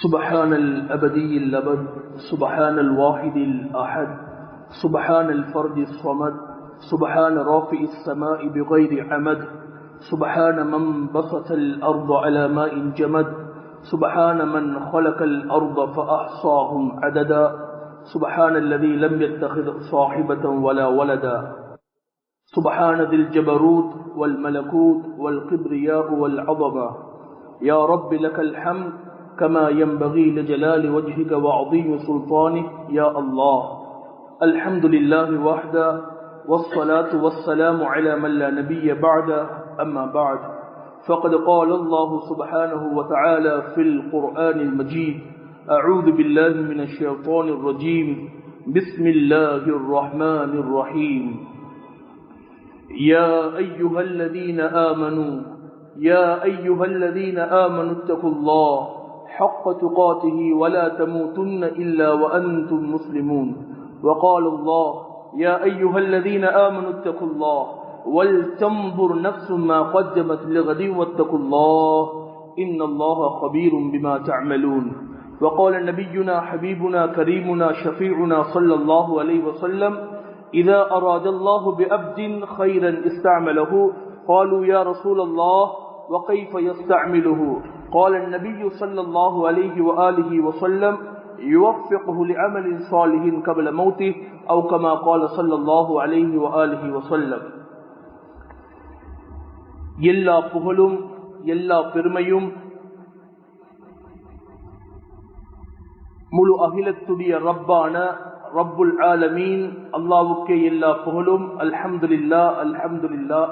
سبحان الأبدي الأبد، سبحان الواحد الأحد، سبحان الفرد الصمد، سبحان رافع السماء بغير عمد، سبحان من بسط الأرض على ماء جمد، سبحان من خلق الأرض فأحصاهم عددا، سبحان الذي لم يتخذ صاحبة ولا ولدا، سبحان ذي الجبروت والملكوت والكبرياء والعظمة. يا رب لك الحمد كما ينبغي لجلال وجهك وعظيم سلطانك يا الله. الحمد لله وحده، والصلاة والسلام على من لا نبي بعده. أما بعد، فقد قال الله سبحانه وتعالى في القرآن المجيد: أعوذ بالله من الشيطان الرجيم، بسم الله الرحمن الرحيم. يا أيها الذين آمنوا اتقوا الله حق تقاته ولا تموتن إلا وأنتم مسلمون. وقال الله: يا أيها الذين آمنوا اتقوا الله ولتنظر نفس ما قدمت لغد واتقوا الله إن الله خبير بما تعملون. وقال نبينا حبيبنا كريمنا شفيعنا صلى الله عليه وسلم: إذا أراد الله بعبد خيرا استعمله. قالوا: يا رسول الله وكيف يستعمله؟ قال النبي صلى الله عليه وآله وسلم: يوفقه لعمل صالح قبل موته، أو كما قال صلى الله عليه وآله وسلم. எல்லா புகழும் எல்லா பெருமையும் முழு அகிலத்துடைய ரப்பான ரப்புல் ஆலமீன் அல்லாஹ்வுக்கே எல்லா புகழும். அல்ஹம்துலில்லாஹ், அல்ஹம்துலில்லாஹ்.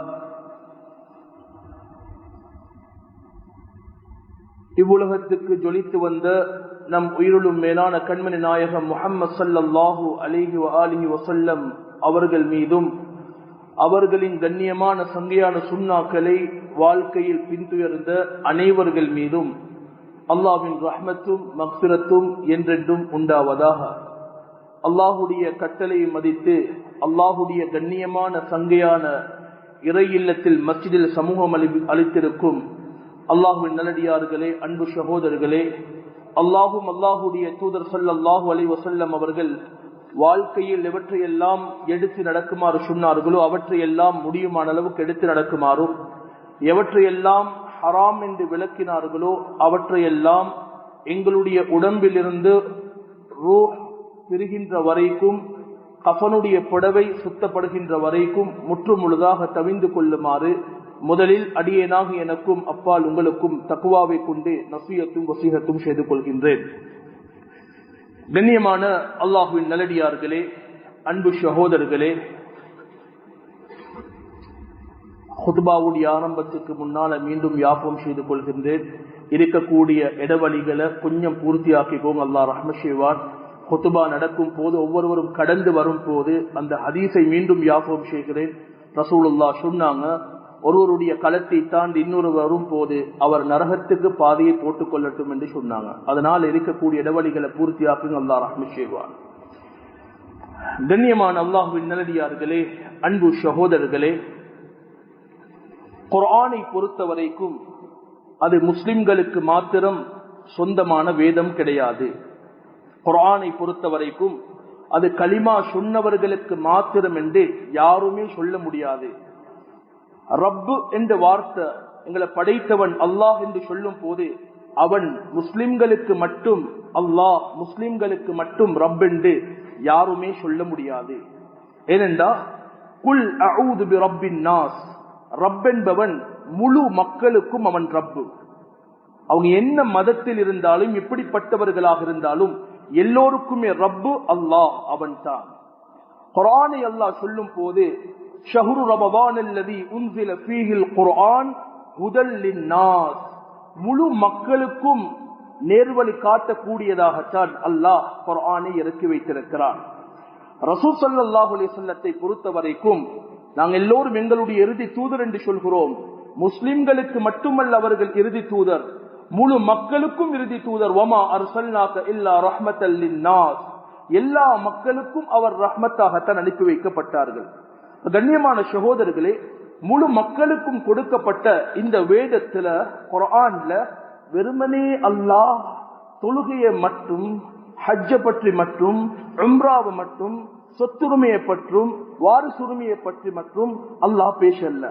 இவ்வுலகத்துக்கு ஜொலித்து வந்த நம் உயிரிலும் மேலான கண்மணி நாயகம் முஹம்மது ஸல்லல்லாஹு அலைஹி வஆலிஹி வஸல்லம் அவர்கள் மீதும், அவர்களின் கண்ணியமான சங்கையான சுன்னாக்களை வாழ்க்கையில் பின்துயர்ந்த அனைவர்கள் மீதும் அல்லாஹ்வின் ரஹ்மத்தும் மக்ஃபிரத்தும் என்றென்றும் உண்டாவதாக. அல்லாஹுடைய கட்டளையை மதித்து அல்லாஹுடைய கண்ணியமான சங்கையான இறை இல்லத்தில் மஸ்ஜிதில் சமூகம் அளித்திருக்கும் அல்லாஹுவின் நல்லடியார்களே, அன்பு சகோதரர்களே, அல்லாஹும் அல்லாஹுடைய தூதர் ஸல்லல்லாஹு அலைஹி வஸல்லம் அவர்கள் வாழ்க்கையில் எவற்றையெல்லாம் எடுத்து நடக்குமாறு சொன்னார்களோ அவற்றையெல்லாம் முடியுமான அளவுக்கு எடுத்து நடக்குமாறும், எவற்றையெல்லாம் ஹராம் என்று விளக்கினார்களோ அவற்றையெல்லாம் எங்களுடைய உடம்பிலிருந்து ரூஹ் பிரிகின்ற வரைக்கும், கஃனுடைய புடவை சுத்தப்படுகின்ற வரைக்கும் முற்றுமுழுதாக தவிந்து கொள்ளுமாறு முதலில் அடியேனாக எனக்கும் அப்பால் உங்களுக்கும் தக்வாவை கொண்டு நஸீஹத்தும் வஸீஹத்தும் செய்து கொள்கின்றேன். கண்ணியமான அல்லாஹ்வின் நல்லடியார்களே, அன்பு சகோதரர்களே, ஹுத்பாவுடைய ஆரம்பத்துக்கு முன்னால மீண்டும் யாபம் செய்து கொள்கின்றேன். இருக்கக்கூடிய இடவழிகளை கொஞ்சம் பூர்த்தியாக்கிக்கோங்க. அல்லாஹ் ரஹ்மத் செய்வான். ஹுத்பா நடக்கும் போது ஒவ்வொருவரும் கடந்து வரும் போது அந்த ஹதீஸை மீண்டும் யாபம் செய்கிறேன். ரசூலுல்லாஹ் சொன்னாங்க, ஒருவருடைய களத்தை தாண்டி இன்னொரு வரும் போது அவர் நரகத்துக்கு பாதையை போட்டுக் கொள்ளட்டும் என்று சொன்னாங்க. அதனால் இருக்கக்கூடிய இடவழிகளை பூர்த்தியாக்குங்க. அல்லாஹ் ரஹ்மத் செய்வான். கண்ணியமான அல்லாஹ்வின் நல்லடியார்களே, அன்பு சகோதரர்களே, குர்ஆனை பொறுத்த வரைக்கும் அது முஸ்லிம்களுக்கு மாத்திரம் சொந்தமான வேதம் கிடையாது. குர்ஆனை பொறுத்த வரைக்கும் அது கலிமா சொன்னவர்களுக்கு மாத்திரம் என்று யாருமே சொல்ல முடியாது. ரப்பு என்ற வார்த்தை எங்களை படைத்தவன் அல்லாஹ் என்று சொல்லும் போது அவன் முஸ்லிம்களுக்கு மட்டும் அல்லாஹ், முஸ்லிம்களுக்கு மட்டும் ரப் என்று யாருமே சொல்ல முடியாது. ஏனென்றா குல் அஊது பி ரப்பின் நாஸ், ரப் என்பவன் முழு மக்களுக்கும் அவன் ரப்பு. அவங்க என்ன மதத்தில் இருந்தாலும் எப்படிப்பட்டவர்களாக இருந்தாலும் எல்லோருக்குமே ரப்பு அல்லாஹ் அவன் தான். குர்ஆனை அல்லாஹ் சொல்லும் போது ஷஹ்ரு ரமதான் அல்லதி உன்ஸில ஃபீஹில் குர்ஆன் ஹுதல் லின்னாஸ், முழு மக்களுக்கும் நேர்வழி காட்டக்கூடியதாகத்தான் அல்லாஹ் குர்ஆனை இறக்கி வைத்திருக்கிறான். ரசூல் ஸல்லல்லாஹு அலைஹி வஸல்லத்தை பொறுத்த வரைக்கும் நாங்கள் எல்லோரும் எங்களுடைய இறுதி தூதர் என்று சொல்கிறோம். முஸ்லிம்களுக்கு மட்டுமல்ல அவர்கள் இறுதி தூதர், முழு மக்களுக்கும் இறுதி தூதர். வமா அர்ஸல்னாக இல்லா ரஹ்மத்தல் லின்னாஸ், எல்லா மக்களுக்கும் அவர் ரஹ்மத்தாகத்தான் அனுப்பி வைக்கப்பட்டார்கள். கண்ணியமான சகோதரர்களே, முழு மக்களுக்கும் கொடுக்கப்பட்ட இந்த வேதத்துல குர்ஆன்ல வெறுமனே அல்லாஹ் தொழுகையை மட்டும், ஹஜ்ஜ பற்றி மட்டும், உம்ராவை மட்டும், சொத்துரிமையை பற்றும், வாரிசுரிமையை பற்றி மட்டும் அல்லாஹ் பேசல.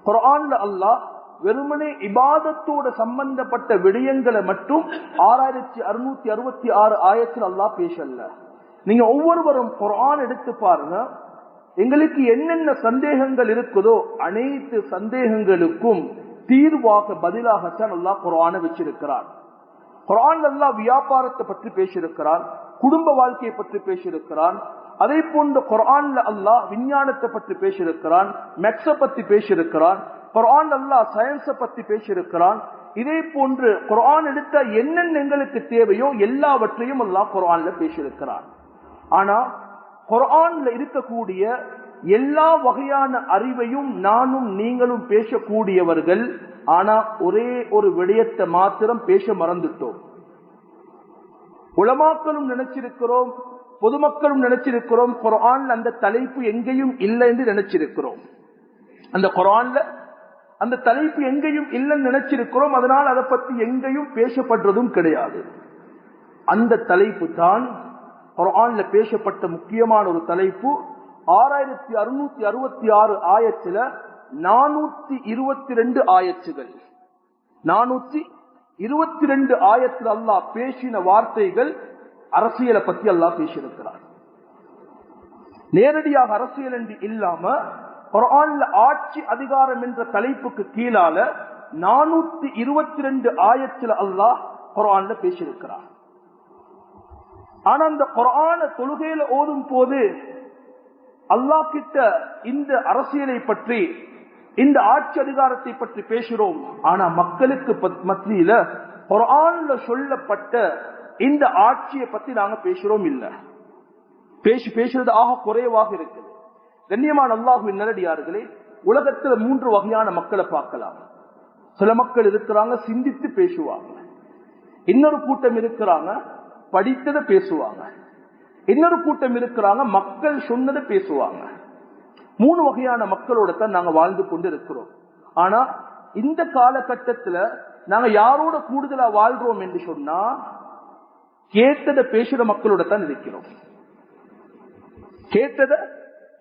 குர்ஆன்ல அல்லாஹ் வெறுமனே இபாதத்தோட சம்பந்தப்பட்ட விடயங்களை மட்டும் 6666 ஆயத்தில் அல்லாஹ் பேசல. நீங்க ஒவ்வொருவரும் குர்ஆன் எடுத்து பாருங்க. எங்களுக்கு என்னென்ன சந்தேகங்கள் இருக்குதோ அனைத்து சந்தேகங்களுக்கும் தீர்வாக பதிலாகத்தான் அல்லாஹ் குர்ஆனை வச்சிருக்கிறார். குர்ஆன் அல்லாஹ் வியாபாரத்தை பற்றி பேசியிருக்கிறான், குடும்ப வாழ்க்கையை பற்றி பேசியிருக்கிறான். அதே போன்று குர்ஆன்ல அல்லாஹ் விஞ்ஞானத்தை பற்றி பேசியிருக்கிறான், மேக்ஸ பத்தி பேசியிருக்கிறான். குர்ஆன் அல்லாஹ் சயின்ஸை பத்தி பேசியிருக்கிறான். இதே போன்று குர்ஆன் எடுத்த என்னென்ன எங்களுக்கு தேவையோ எல்லாவற்றையும் அல்லாஹ் குர்ஆன்ல பேசியிருக்கிறான். ஆனா குர்ஆன்ல இருக்கக்கூடிய எல்லா வகையான அறிவையும் நானும் நீங்களும் பேசக்கூடியவர்கள். ஆனா ஒரே ஒரு விடயத்தை மாத்திரம் பேச மறந்துட்டோம். உலமாக்களும் நினைச்சிருக்கிறோம், பொதுமக்களும் நினைச்சிருக்கிறோம், குர்ஆன்ல அந்த தலைப்பு எங்கேயும் இல்லை என்று நினைச்சிருக்கிறோம். அந்த குர்ஆன்ல அந்த தலைப்பு எங்கேயும் இல்லைன்னு நினைச்சிருக்கிறோம். அதனால் அதை பத்தி எங்கேயும் பேசப்படுறதும் கிடையாது. அந்த தலைப்பு தான் குர்ஆன்ல பேசப்பட்ட முக்கியமான ஒரு தலைப்பு. 6666 ஆயத்துல 422 ஆயத்துகள், 422 ஆயத்தில் அல்லாஹ் பேசின வார்த்தைகள் அரசியலை பத்தி அல்லாஹ் பேசியிருக்கிறார். நேரடியாக அரசியல் என்று இல்லாம குர்ஆன்ல ஆட்சி அதிகாரம் என்ற தலைப்புக்கு கீழால 422 ஆயத்தில் அல்லாஹ் குர்ஆன்ல பேசியிருக்கிறார். ஆனா அந்த குர்ஆன தொழுகையில ஓதும் போது அல்லாஹ் கிட்ட இந்த அரசியலை பற்றி, இந்த ஆட்சி அதிகாரத்தை பற்றி பேசுறோம். ஆனா மக்களுக்கு மத்தியில குர்ஆன்ல சொல்லப்பட்ட இந்த ஆட்சியை பத்தி நாங்க பேசுறோம் இல்ல. பேசுறது ஆக குறைவாக இருக்குது. கண்ணியமான அல்லாஹ்வின் நல்லடியார்களே, உலகத்துல 3 வகையான மக்களை பார்க்கலாம். சில மக்கள் இருக்கிறாங்க சிந்தித்து பேசுவாங்க, இன்னொரு கூட்டம் இருக்கிறாங்க படித்ததை பேசுவாங்க, இன்னொரு கூட்டம் இருக்கிறாங்க மக்கள் சொன்னதை பேசுவாங்க. 3 வகையான மக்களோட தான் நாங்க வாழ்ந்து கொண்டு இருக்கிறோம். ஆனா இந்த காலகட்டத்துல நாங்க யாரோட கூடுதலா வாழ்றோம் என்று சொன்னா கேட்டதை பேசுற மக்களோட தான் இருக்கிறோம். கேட்டதை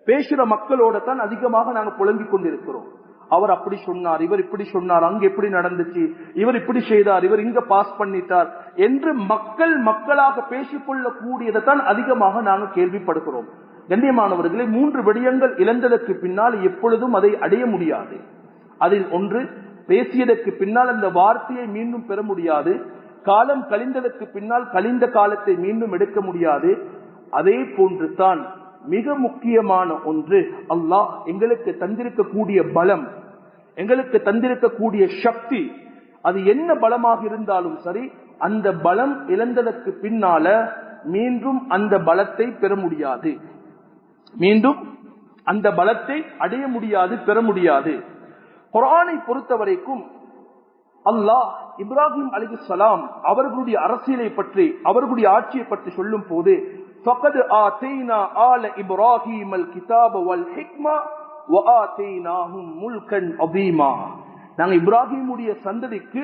பேசுற மக்களோட தான் அதிகமாக நாங்க புலம்பிக் கொண்டிருக்கிறோம். அவர் அப்படி சொன்னார், இவர் இப்படி சொன்னார், அங்க எப்படி நடந்துச்சு, இவர் இப்படி செய்தார், இவர் இங்க பாஸ் பண்ணிட்டார் என்று மக்களாக பேசிக்கொள்ள கூடியதை தான் அதிகமாக நாங்க கேள்விப்படுகிறோம். கண்ணியமானவர்களே, 3 விடயங்கள் இழந்ததற்கு பின்னால் எப்பொழுதும் அதை அடைய முடியாது. அதில் ஒன்று, பேசியதற்கு பின்னால் அந்த வார்த்தையை மீண்டும் பெற முடியாது. காலம் கழிந்ததற்கு பின்னால் கழிந்த காலத்தை மீண்டும் எடுக்க முடியாது. அதே போன்று தான் மிக முக்கியமான ஒன்று, அல்லாஹ் எங்களுக்கு தந்திருக்கக்கூடிய பலம், எங்களுக்கு தந்திருக்கக்கூடிய சக்தி, அது என்ன பலமாக இருந்தாலும் சரி, அந்த பலம் இழந்ததற்கு பின்னால மீண்டும் அந்த பலத்தை பெற முடியாது, மீண்டும் அந்த பலத்தை அடைய முடியாது, பெற முடியாது. குர்ஆனை பொறுத்தவரைக்கும் அல்லாஹ் இப்ராஹிம் அலைஹிஸ்ஸலாம் அவர்களுடைய அரசியலை பற்றி, அவர்களுடைய ஆட்சியை பற்றி சொல்லும் போது, فَقَدْ آتَيْنَا آلَ إِبْرَاهِيمَ الْكِتَابَ وَالْحِكْمَةَ وَآتَيْنَاهُمْ مُلْكًا عَظِيمًا. நாங்கள் இப்ராஹிமுடைய சந்ததிக்கு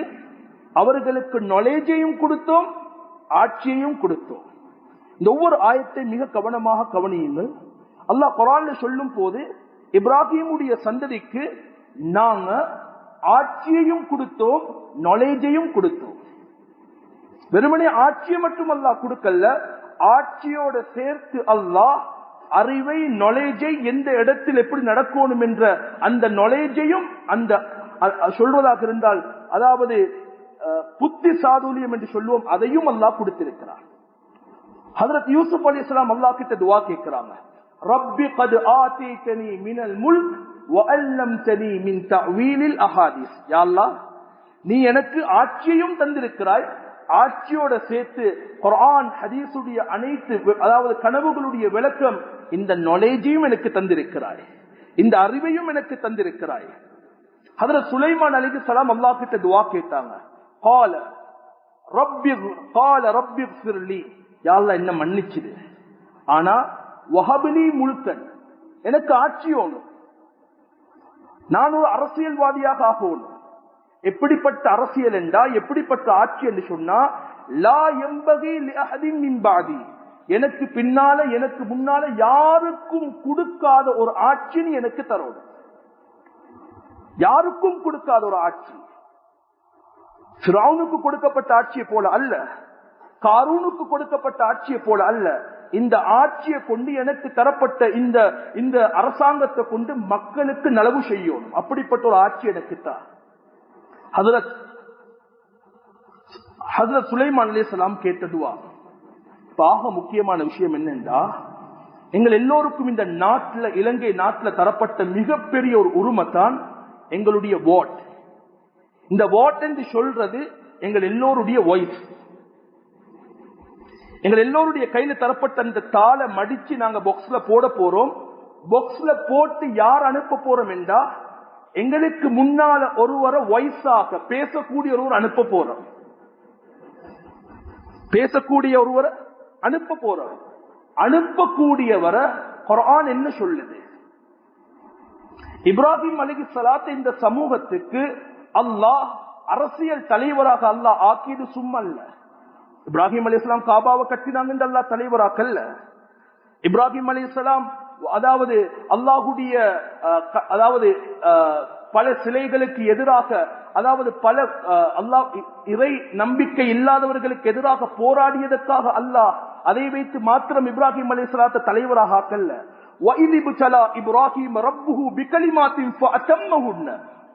அவர்களுக்கு நாலேஜையும் கொடுத்தோம், ஆட்சியையும் கொடுத்தோம். இந்த ஒவ்வொரு ஆயத்தை மிக கவனமாக கவனியுங்கள். அல்லாஹ் குர்ஆன்ல சொல்லும் போது இப்ராஹிமுடைய சந்ததிக்கு நாங்க ஆட்சியையும் கொடுத்தோம், நாலேஜையும் கொடுத்தோம். வெறுமனே ஆட்சியை மட்டும் அல்லாஹ் கொடுக்கல, ஆட்சியோட சேர்த்து அல்லாஹ் அறிவை, நாலேஜை, எந்த இடத்தில் எப்படி நடக்கணும் என்ற அந்த நாலேஜையும், அந்த சொல்வதாக இருந்தால் அதாவது புத்தி சாதுரியம் என்று சொல்லுவோம், அதையும் அல்லாஹ் கொடுத்திருக்கிறார். ஹஜ்ரத் யூசுப் அலைஹிஸ்ஸலாம் அல்லாஹ் கிட்ட துஆ கேட்கிறாங்க, ரப்பி கத் ஆதீதனி மினல் முல்க் வஅல்லம்தனி மின் தஅவீலில் அஹாதீஸ். யா அல்லாஹ், நீ எனக்கு ஆட்சியையும் தந்திருக்கிறாய், ஆட்சியோட சேர்த்து குர்ஆன் ஹதீஸுடைய அனைத்து, அதாவது கனவுகளுடைய விளக்கம், இந்த நாலேஜையும் எனக்கு தந்திருக்கிறாய், இந்த அறிவையும் எனக்கு தந்திருக்கிறாய். ஹஜ்ரத் சுலைமான் அலைஹிஸ்ஸலாம் அல்லாஹ் கிட்ட துஆ கேட்டாங்க, قال ربي اغفر لي, யா அல்லாஹ் என்ன மன்னிச்சிடு, ஆனா வஹப்லி முல்கன், எனக்கு ஆட்சியோனும், நான் ஒரு அரசியல்வாதியாக ஆகணும். எப்படிப்பட்ட அரசியல் என்றா, எப்படிப்பட்ட ஆட்சி என்று சொன்னா, லா யம்பகி லிஅஹதின் மின் பாதி, எனக்கு பின்னால எனக்கு முன்னால யாருக்கும் கொடுக்காத ஒரு ஆட்சி நீ எனக்கு தரணும். யாருக்கும் கொடுக்காத ஒரு ஆட்சி. ஃபிரௌனுக்கு கொடுக்கப்பட்ட ஆட்சியை போல அல்ல, காரூனுக்கு கொடுக்கப்பட்ட ஆட்சியை போல அல்ல. இந்த ஆட்சியை கொண்டு எனக்கு தரப்பட்ட இந்த அரசாங்கத்தை கொண்டு மக்களுக்கு நலவு செய்யணும். அப்படிப்பட்ட ஒரு ஆட்சி எனக்கு தான். ஹஜ்ரத் சுலைமான் அலைஹிஸ்ஸலாம் கேட்டதுவா. ஆக முக்கியமான விஷயம் என்னென்றா, எங்கள் எல்லோருக்கும் இந்த நாட்டில், இலங்கை நாட்டில் தரப்பட்ட மிகப்பெரிய ஒரு உரிமை தான் எங்களுடைய வாட். இந்த வாட் என்று சொல்றது எங்கள் எல்லோருடைய வாய்ஸ். எங்கள் எல்லோருடைய கையில தரப்பட்ட அந்த தாளை மடிச்சு நாங்க பாக்ஸ்ல போட போறோம். பாக்ஸ்ல போட்டு யார் அனுப்ப போறோம் என்றா, எங்களுக்கு முன்னால ஒருவரை வாய்ஸாக பேசக்கூடிய ஒருவர் அனுப்ப போறோம். பேசக்கூடிய ஒருவரை அனுப்ப போறோம். அனுப்பக்கூடியவரை குர்ஆன் என்ன சொல்லுது? இப்ராஹிம் அலைஹிஸ்ஸலாத்தை இந்த சமூகத்துக்கு அல்லாஹ் அரசியல் தலைவராக அல்லாஹ் ஆக்கியது சும்மா அல்ல. இப்ராஹிம் அலைஹிஸ்ஸலாம் காபாவை கட்டினாங்க என்று அல்லாஹ் தலைவராக்கல்ல. இப்ராஹிம் அலைஹிஸ்ஸலாம் அதாவது அல்லாஹுடைய அதாவது பல சிலைகளுக்கு எதிராக, அதாவது பல அல்லாஹ் இறை நம்பிக்கை இல்லாதவர்களுக்கு எதிராக போராடியதற்காக அல்லாஹ் அதை வைத்து மாத்திரம் இப்ராஹிம் அலைஹிஸ்ஸலாத்தை தலைவராக ஆக்கல்ல. இப்ராஹிம் ரப்புஹு பிகலிமாத்தின் ஃபஅத்தம்மஹுன்ன,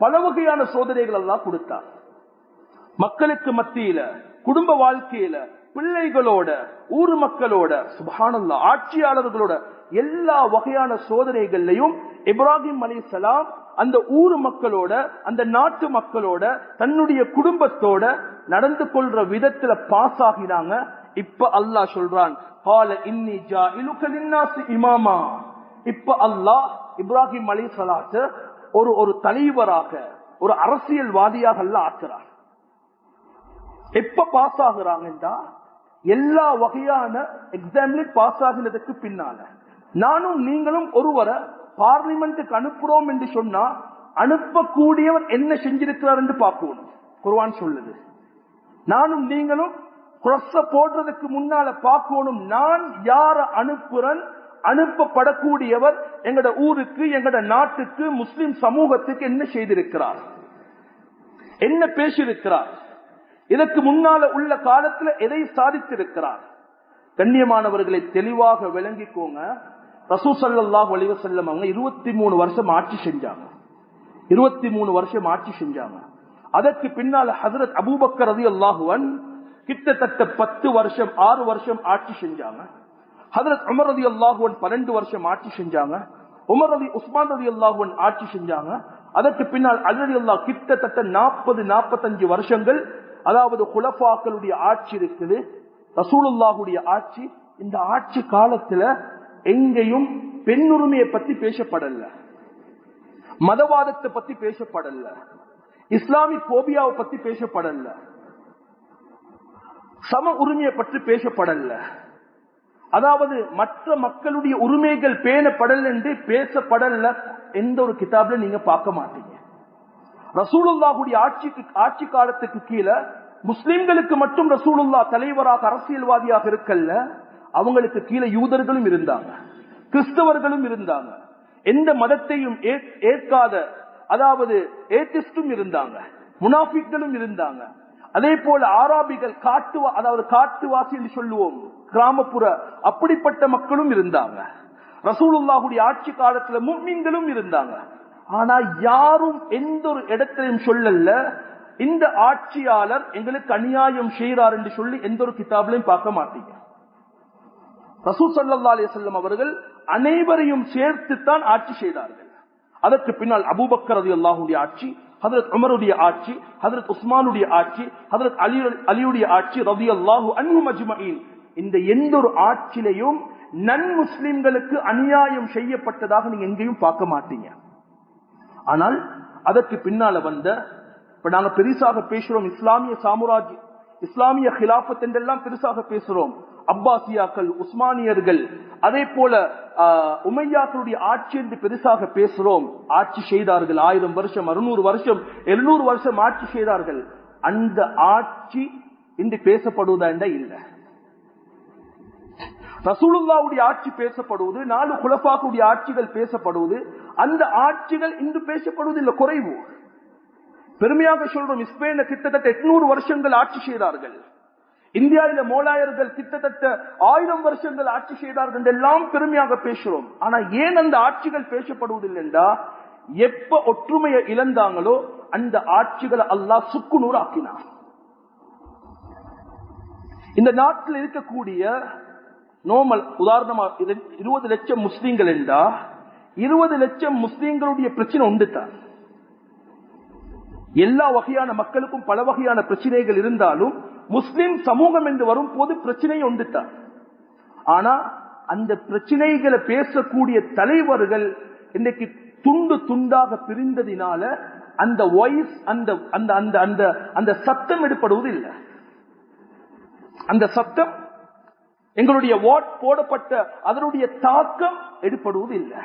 பல வகையான சோதனைகள் அல்லாஹ் கொடுத்தார். மக்களுக்கு மத்தியில, குடும்ப வாழ்க்கையில, பிள்ளைகளோட, ஊர் மக்களோட, சுப்ஹானல்லாஹ், ஆட்சியாளர்களோட எல்லா வகையான சோதனைகளையும் இப்ராஹிம் அலைஹிஸ்ஸலாம் அந்த ஊர் மக்களோட, அந்த நாட்டு மக்களோட, தன்னுடைய குடும்பத்தோட நடந்து கொள்ற விதத்துல பாஸ் ஆகினாங்க. இப்ப அல்லாஹ் சொல்றான், قال إني جاعلك للناس إماما. இப்ப அல்லாஹ் இப்ராஹிம் அலைஹிஸ்ஸலாத்தை ஒரு தலைவராக, ஒரு அரசியல்வாதியாக அல்லாஹ் ஆக்குறார். எப்ப பாஸ் ஆகுறாங்கன்றா, எல்லா வகையான எக்ஸாம்ல பாஸ் ஆகினதுக்கு பின்னால. நானும் நீங்களும் ஒருவரை பார்லிமெண்ட்டுக்கு அனுப்புறோம் என்று சொன்னா, அனுப்பக்கூடியவர் என்ன செஞ்சிருக்கிறார் என்று பார்க்கணும். குர்ஆன் சொல்லுது. நானும் நீங்களும் குரஸ போடுறதுக்கு முன்னால பார்க்கணும், நான் யார அனுப்புறேன், அனுப்பப்படக்கூடியவர் எங்கட ஊருக்கு, எங்கட நாட்டுக்கு, முஸ்லிம் சமூகத்துக்கு என்ன செய்திருக்கிறார், என்ன பேசியிருக்கிறார், இதற்கு முன்னால உள்ள காலத்துல எதை சாதித்திருக்கிறார். கண்ணியமானவர்களை தெளிவாக விளங்கிக்கோங்க. ரசூல் ஸல்லல்லாஹு அலைஹி வஸல்லம் அவங்க 23 வருஷம் ஆட்சி செஞ்சாங்க. 23 வருஷம் ஆட்சி செஞ்சாங்க. அதற்கு பின்னால ஹஜ்ரத் அபூபக்கர் ரலியல்லாஹு அன்ஹு கிட்டத்தட்ட 10 வருஷம் 6 வருஷம் ஆட்சி செஞ்சாங்க. ஹஜ்ரத் உமர் ரலியல்லாஹு அன்ஹு 12 வருஷம் ஆட்சி செஞ்சாங்க. உஸ்மான் ரலியல்லாஹு அன்ஹு ஆட்சி செஞ்சாங்க. அதற்கு பின்னால் அலி ரலியல்லாஹு கிட்டத்தட்ட 40-45 வருஷங்கள், அதாவது குலஃபாக்களுடைய ஆட்சி இருக்குது. ரசூலுல்லாஹுடைய ஆட்சி. இந்த ஆட்சி காலத்துல எங்கேயும் பெண்ணுரிமையை பத்தி பேசப்படல, மதவாதத்தை பத்தி பேசப்படல, இஸ்லாமிக் போபியாவை பத்தி பேசப்படல, சம உரிமையை பற்றி பேசப்படல. அதாவது மற்ற மக்களுடைய உரிமைகள் பேணப்படல் என்று பேசப்படல. எந்த ஒரு கிதாப்ல நீங்க பார்க்க மாட்டீங்க. ரசூலுல்லாஹுடைய ஆட்சி காலத்துக்கு கீழே முஸ்லிம்களுக்கு மட்டும் ரசூலுல்லாஹ் தலைவராக, அரசியல்வாதியாக இருக்கல்ல, அவங்களுக்கு கீழே யூதர்களும் இருந்தாங்க, கிறிஸ்தவர்களும் இருந்தாங்க, எந்த மதத்தையும் ஏற்காத, அதாவது ஏத்திஸ்டும் இருந்தாங்க, முனாஃபிக்களும் இருந்தாங்க. அதே போல ஆராபிகள், அதாவது காட்டுவாசி என்று சொல்லுவோம், கிராமப்புற அப்படிப்பட்ட மக்களும் இருந்தாங்க. ரசூலுல்லாஹுடைய ஆட்சி காலத்துல முஃமின்களும் இருந்தாங்க. ஆனா யாரும் எந்த ஒரு இடத்திலையும் சொல்லல, இந்த ஆட்சியாளர் எங்களுக்கு அநியாயம் செய்கிறார் என்று சொல்லி எந்த ஒரு கிதாபிலையும் பார்க்க மாட்டீங்க. ரசூல் ஸல்லல்லாஹு அலைஹி வஸல்லம் அவர்கள் அனைவரையும் சேர்த்துத்தான் ஆட்சி செய்தார்கள். அதற்கு பின்னால் அபூபக்கர் ரலியல்லாஹுடைய ஆட்சி, ஹஜ்ரத் உமருடைய ஆட்சி, ஹஜ்ரத் உஸ்மானுடைய ஆட்சி, ஹஜ்ரத் அலியுடைய ஆட்சி ரலியல்லாஹு அன்ஹும் அஜ்மஈன். இந்த எந்த ஒரு ஆட்சியிலையும் நன் முஸ்லிம்களுக்கு அநியாயம் செய்யப்பட்டதாக நீங்க எங்கேயும் பார்க்க மாட்டீங்க. ஆனால் அதற்கு பின்னால வந்த, இப்ப நாங்க பெருசாக பேசுறோம் இஸ்லாமிய சாம்ராஜ்யம், இஸ்லாமிய ஹிலாஃபத் என்றெல்லாம் பெருசாக பேசுறோம். அப்பாசியாக்கள், உஸ்மானியர்கள், அதே போல உமையாக்களுடைய ஆட்சி என்று பெருசாக பேசுறோம். ஆட்சி செய்தார்கள் 1000 வருஷம், 600 வருஷம், 700 வருஷம் ஆட்சி செய்தார்கள். அந்த ஆட்சி இன்று பேசப்படுவதா இல்ல. ரசூலுல்லாஹ்வுடைய ஆட்சி பேசப்படுவது, 4 குலஃபாக்களுடைய ஆட்சிகள் பேசப்படுவது, அந்த ஆட்சிகள் இன்று பேசப்படுவதில்லை, குறைவு. பெருமையாக சொல்றோம், ஸ்பெயின்ல கிட்டத்தட்ட 800 வருஷங்கள் ஆட்சி செய்தார்கள், இந்தியாவில மோலாயர்கள் கிட்டத்தட்ட 1000 வருஷங்கள் ஆட்சி செய்தார்கள் எல்லாம் பெருமையாக பேசுறோம். ஆனா ஏன் அந்த ஆட்சிகள் பேசப்படுவதில்லைண்டா, எப்ப ஒற்றுமையை இழந்தாங்களோ அந்த ஆட்சிகளை அல்லாஹ் சுக்குநூறு ஆக்கினார். இந்த நாட்டில் இருக்கக்கூடிய நோமல் உதாரணமா 20 லட்சம் முஸ்லீம்கள் என்றா 20 லட்சம் முஸ்லீம்களுடைய பிரச்சனை உண்டு தான். எல்லா வகையான மக்களுக்கும் பல வகையான பிரச்சனைகள் இருந்தாலும் முஸ்லிம் சமூகம் என்று வரும் போது பிரச்சனை உண்டு தான். ஆனா அந்த பிரச்சனைகளை பேசக்கூடிய தலைவர்கள் இன்னைக்கு துண்டு துண்டாக பிரிந்ததினால அந்த வாய்ஸ் அந்த சத்தம் எடுப்படுவது இல்லை. அந்த சத்தம் எங்களுடைய வாட் போடப்பட்ட அதனுடைய தாக்கம் எடுப்படுவது இல்லை.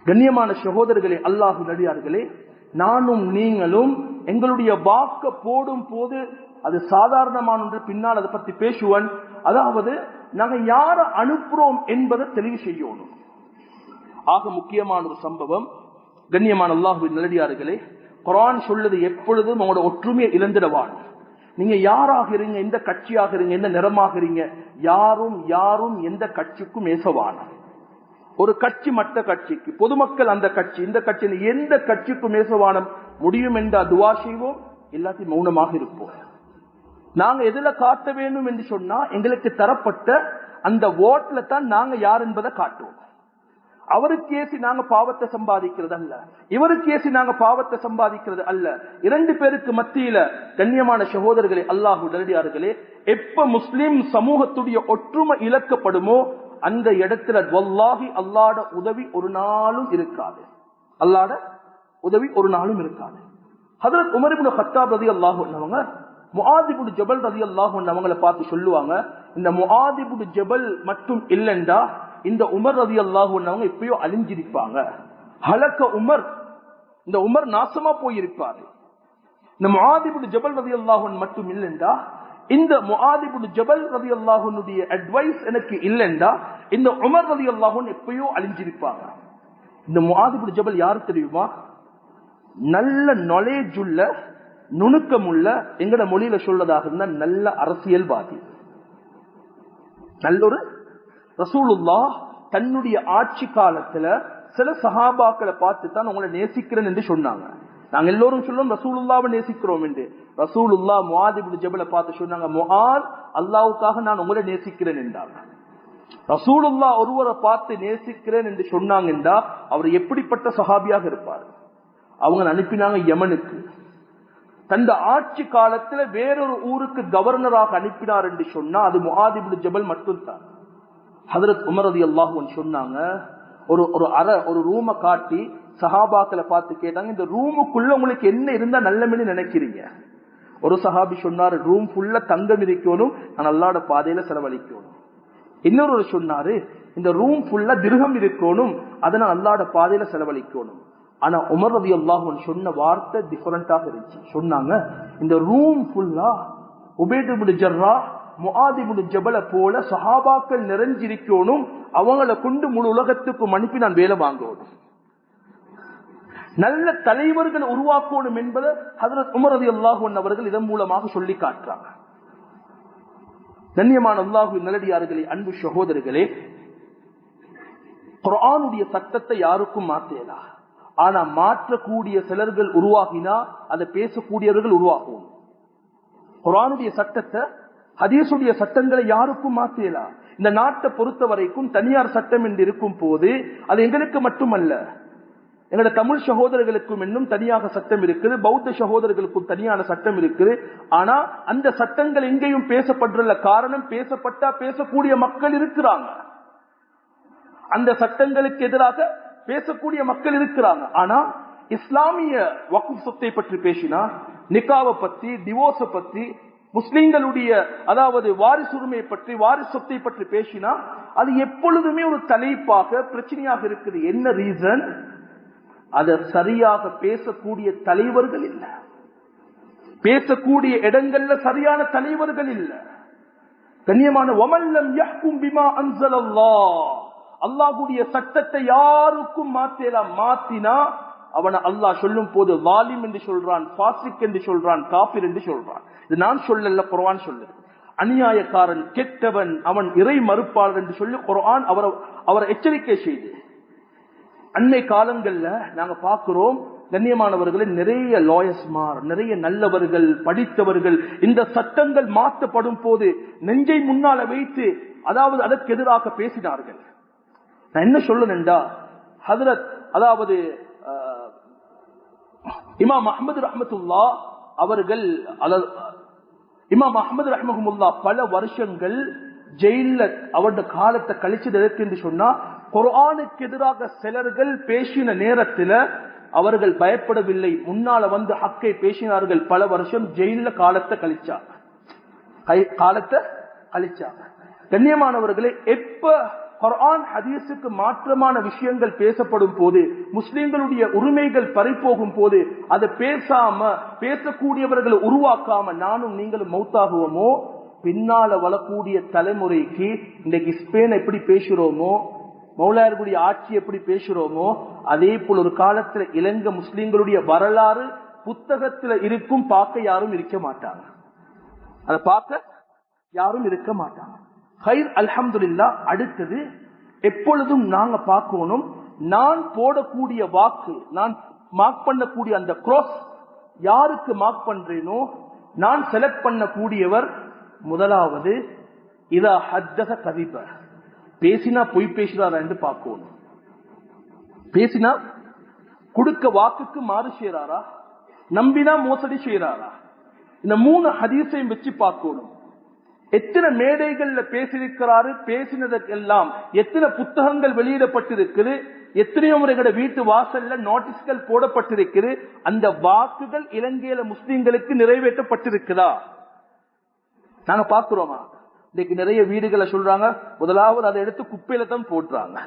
கண்ணியமான சகோதரர்களே, அல்லாஹ் நடிகார்களே, நானும் நீங்களும் எங்களுடைய வாக்க போடும் போது அது சாதாரணமான ஒன்று, பின்னால் அதை பத்தி பேசுவன். அதாவது நாங்க யார அனுப்புறோம் என்பதை தெளிவு செய்யணும். ஆக முக்கியமான ஒரு சம்பவம், கண்ணியமான அல்லாஹ்வின் நல்லடியார்களே, குர்ஆன் சொல்லுது எப்பொழுதும் உங்களோட ஒற்றுமையை இழந்துடவான். நீங்க யாராக இருங்க, எந்த கட்சியாக இருங்க, எந்த நிறமாக இருங்க, யாரும் எந்த கட்சிக்கும் ஏசவான. ஒரு கட்சி மற்ற கட்சிக்கு, பொதுமக்கள் அந்த கட்சி இந்த கட்சி, எந்த கட்சிக்கும் ஏசவானம் முடியும் என்ற துவா செய்வோம், எல்லாத்தையும் மௌனமாக இருப்போம். நாங்க எதுல காட்ட வேண்டும் என்று சொன்னா, எங்களுக்கு தரப்பட்ட அந்த ஓட்ல தான் நாங்க யார் என்பதை காட்டுவோம். அவருக்கு ஏசி நாங்க பாவத்தை சம்பாதிக்கிறது அல்ல, இவருக்கு ஏசி நாங்க பாவத்தை சம்பாதிக்கிறது அல்ல. 2 பேருக்கு மத்தியில கண்ணியமான சகோதரர்களே, அல்லாஹ் நல்லடியார்களே, எப்ப முஸ்லிம் சமூகத்துடைய ஒற்றுமை இழக்கப்படுமோ அந்த இடத்துல வல்லாஹி அல்லாஹ்ட உதவி ஒரு நாளும் இருக்காது. அல்லாஹ்ட உதவி ஒரு நாளும் இருக்காது. ஹஜ்ரத் உமர் இப்னு கத்தாப் ரலியல்லாஹு அன்ஹு முஆத் இப்னு ஜபல் ரலியல்லாஹு அன்ஹு அவங்களை பார்த்து சொல்லுவாங்க, இந்த முஆத் இப்னு ஜபல் மட்டும் இல்லைண்டா இந்த உமர் ரலியல்லாஹு அன்ஹு எப்பயோ அழிஞ்சிருப்பாங்க. ஹலக உமர், இந்த உமர் நாசமா போயிருப்பாரு. இந்த முஆத் இப்னு ஜபல் ரலியல்லாஹு அன்ஹு மட்டும் இல்லைண்டா, இந்த முஆத் இப்னு ஜபல் ரலியல்லாஹு அன்ஹுடைய அட்வைஸ் எனக்கு இல்லைண்டா இந்த உமர் ரலியல்லாஹு அன்ஹு எப்பயோ அழிஞ்சிருப்பாங்க. இந்த முஆத் இப்னு ஜபல் யாரு தெரியுமா? நல்ல நாலேஜ் உள்ள, நுணுக்கம் உள்ள, எங்கட மொழியில சொல்றதாக இருந்தா நல்ல அரசியல்வாதி, நல்ல ஒரு ரசூலுல்லாஹ் தன்னுடைய ஆட்சி காலத்துல சில சஹாபாக்களை பார்த்து தான் உங்களை நேசிக்கிறேன் என்று சொன்னாங்க. நாங்க எல்லோரும் சொல்லுவோம் ரசூலுல்லாவை நேசிக்கிறோம் என்று. ரசூலுல்லாஹ் முஆத் இப்னு ஜபலை பார்த்து சொன்னாங்க, முஆத், அல்லாஹ்வுக்காக நான் உங்களை நேசிக்கிறேன் என்றாங்க. ரசூலுல்லாஹ் ஒருவரை பார்த்து நேசிக்கிறேன் என்று சொன்னாங்க என்றா அவர் எப்படிப்பட்ட சஹாபியாக இருப்பார்? அவங்க அனுப்பினாங்க யமனுக்கு. தந்த ஆட்சி காலத்துல வேறொரு ஊருக்கு கவர்னராக அனுப்பினார் என்று சொன்னா அது முஆத் இப்னு ஜபல் மட்டும்தான். ஹஜ்ரத் உமர் ரலியல்லாஹு அன்ஹு சொன்னாங்க, ஒரு ரூமை காட்டி சஹாபாக்களை பார்த்து கேட்டாங்க, இந்த ரூமுக்குள்ள உங்களுக்கு என்ன இருந்தா நல்லமென்னு நினைக்கிறீங்க? ஒரு சஹாபி சொன்னாரு, ரூம் ஃபுல்லா தங்கம் இருக்கணும், நான் அல்லாஹ்வுட பாதையில செலவழிக்கணும். இன்னொரு சொன்னாரு, இந்த ரூம் ஃபுல்லா திர்ஹம் இருக்கணும், அதை நான் அல்லாஹ்வுட பாதையில செலவழிக்கணும். ஆனா உமர் ரலியல்லாஹு அன்ஹு சொன்ன வார்த்தை டிஃபரண்டாக இருந்துச்சு. சொன்னாங்க, இந்த ரூம் ஃபுல்லா உபைத் இப்னு ஜர்ராஹ், முஆத் இப்னு ஜபல போல சஹாபாக்கள் நிறைஞ்சிருக்கணும், அவங்களை கொண்டு முழு உலகத்துக்கும் அனுப்பி நான் வேலை வாங்கணும், நல்ல தலைவர்கள் உருவாக்கணும் என்பதை ஹஜ்ரத் உமர் ரலியல்லாஹு அன்ஹு அவர்கள் இதன் மூலமாக சொல்லி காட்டுறாங்க. கண்ணியமான அல்லாஹ்வின் நல்லடியார்களே, அன்பு சகோதரர்களே, குர்ஆனுடைய சட்டத்தை யாருக்கும் மாற்றேலா. ஆனா மாற்றக்கூடிய சிலர்கள் உருவாகினா அதை பேசக்கூடியவர்கள் உருவாகும். குர்ஆனுடைய சட்டத்தை, ஹதீஸுடைய சட்டங்களை யாருக்கும் மாற்றேலா. இந்த நாட்டை பொறுத்த வரைக்கும் தனியார் சட்டம் என்று இருக்கும் போது அது எங்களுக்கு மட்டுமல்ல, எங்களோட தமிழ் சகோதரர்களுக்கும் இன்னும் தனியாக சட்டம் இருக்குது, பௌத்த சகோதரர்களுக்கும் தனியான சட்டம் இருக்குது. ஆனா அந்த சட்டங்கள் எங்கேயும் பேசப்படுற காரணம், பேசப்பட்டா பேசக்கூடிய மக்கள் இருக்கிறாங்க, அந்த சட்டங்களுக்கு எதிராக பேசக்கூடிய மக்கள் இருக்கிறாங்க. ஆனா இஸ்லாமிய வக்ஃப் சொத்தை பற்றி பேசினா, நிக்காவை பத்தி, டிவோர்ஸ பத்தி, முஸ்லிம்களுடைய அதாவது வாரிசுரிமையை பற்றி, வாரிசு சொத்தை பற்றி பேசினா அது எப்பொழுதுமே ஒரு தலைப்பாக பிரச்சனையாக இருக்குது. என்ன ரீசன்? அதை சரியாக பேசக்கூடிய தலைவர்கள் இல்லை. பேசக்கூடிய இடங்கள்ல சரியான தலைவர்கள் இல்ல. கண்ணியமான வமல்லம் யஹ்கும் பிமா அன்ஸலல்லாஹ், அல்லாஹ்வுடைய சட்டத்தை யாருக்கும் மாத்தலாம். மாத்தினா அவனை அல்லாஹ் சொல்லும் போது வாலிம் என்று சொல்றான், ஃபாசிக் என்று சொல்றான், காபிர் என்று சொல்றான். இது நான் சொல்லல, குர்ஆன் சொல்லுது. அநியாயக்காரன், கெட்டவன், அவன் இறை மறுப்பாளர் என்று சொல்லி குர்ஆன் அவரை எச்சரிக்கை செய்து. அன்னை காலங்கள்ல நாங்க பார்க்கிறோம் கண்ணியமானவர்களை, நிறைய லாயர்ஸ்மார், நிறைய நல்லவர்கள், படித்தவர்கள் இந்த சட்டங்கள் மாற்றப்படும் போது நெஞ்சை முன்னால வைத்து அதாவது அதற்கு எதிராக பேசினார்கள். நான் என்ன சொல்லணும்டா, ஹஜ்ரத் அதாவது இமாம் அஹ்மது ரஹ்மத்துல்லா அவர்கள், இமாம் அஹ்மது ரஹ்மஹுமுல்லா பல வருஷங்கள் ஜெயில அவருடைய காலத்தை கழிச்சது எதற்கு என்று சொன்னா, குர்ஆனுக்கு எதிராக சிலர்கள் பேசின நேரத்தில் அவர்கள் பயப்படவில்லை, முன்னால வந்து ஹக்கை பேசினார்கள். பல வருஷம் ஜெயில காலத்தை கழிச்சாங்க. கண்ணியமானவர்களே, எப்ப குர்ஆன் ஹதீஸுக்கு மாற்றமான விஷயங்கள் பேசப்படும் போது, முஸ்லிம்களுடைய உரிமைகள் பறிபோகும் போது, அதை பேசாம பேசக்கூடியவர்களை உருவாக்காம நானும் நீங்களும் மௌத்தாகுவோமோ, பின்னால வரக்கூடிய தலைமுறைக்கு இன்றைக்கு ஸ்பெயின் எப்படி பேசுறோமோ, மௌலாயர்களுடைய ஆட்சி எப்படி பேசுறோமோ, அதே போல் ஒரு காலத்துல இலங்கை முஸ்லிம்களுடைய வரலாறு புத்தகத்துல இருக்கும், பார்க்க யாரும் இருக்க மாட்டாங்க. அதை பார்க்க யாரும் இருக்க மாட்டாங்க. ஹைர் அல்ஹம்துலில்லாஹ். அடுத்தது எப்பொழுதும் நாங்க பார்க்கணும், நான் போடக்கூடிய வாக்கு, நான் மார்க் பண்ணக்கூடிய அந்த கிராஸ் யாருக்கு மார்க் பண்றேனோ, நான் செலக்ட் பண்ணக்கூடியவர் முதலாவது இதா ஹத்தஸ கதிப, பேசினா பொய் பேசுறாரா என்று பார்க்கணும். பேசினா கொடுக்க வாக்குக்கு மாறு செய்யறாரா, நம்பினா மோசடி செய்யறாரா, இந்த 3 ஹதீஸையும் வச்சு பார்க்கணும். எத்தனை மேடைகள்ல பேசியிருக்கிறாரு, பேசினதற்கெல்லாம் எத்தனை புத்தகங்கள் வெளியிடப்பட்டிருக்குது, எத்தனையோ முறைகள வீட்டு வாசல்ல நோட்டீஸ்கள் போடப்பட்டிருக்குது, அந்த வாக்குகள் இலங்கையில முஸ்லிம்களுக்கு நிறைவேற்றப்பட்டிருக்குதா நாங்க பார்க்கிறோமா? இன்னைக்கு நிறைய வீடுகளை சொல்றாங்க, முதலாவது அதை எடுத்து குப்பையில தான் போட்டுறாங்க.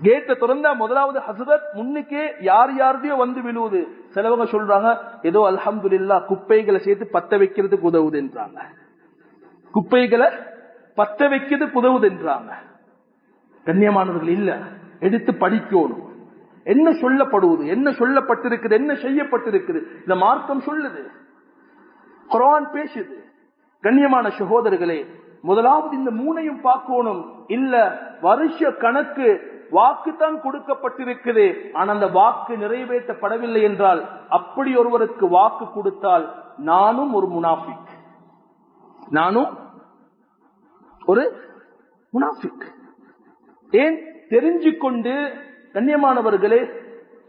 கேட்டை திறந்தா முதலாவது ஹஸ்ரத் முன்னுக்கே யார் யாருடையோ வந்து விழுவுது. சிலவங்க சொல்றாங்க ஏதோ அல்ஹம்துலில்லாஹ் குப்பைகளை சேர்த்து பத்த வைக்கிறதுக்கு உதவுது என்றாங்க, குப்பைகளை பத்த வைக்கிறதுக்கு உதவுது என்றாங்க. கண்ணியமானவர்கள் இல்ல, எடுத்து படிக்கணும். என்ன சொல்லப்படுவது, என்ன சொல்லப்பட்டிருக்குது, என்ன செய்யப்பட்டிருக்குது, இந்த மார்க்கம் சொல்லுது, குர்ஆன் பேசுது. கண்ணியமான சகோதரர்களே, முதலாவது இந்த 3ஐயும் பார்க்கணும். இல்ல வருஷ கணக்கு வாக்குத்தான் கொடுக்கப்பட்டிருக்குது, ஆனா அந்த வாக்கு நிறைவேற்றப்படவில்லை என்றால், அப்படி ஒருவருக்கு வாக்கு கொடுத்தால் நானும் ஒரு முனாஃபிக், நானும் ஒரு முனாஃபிக். ஏன் தெரிஞ்சு கொண்டு கண்ணியமானவர்களே,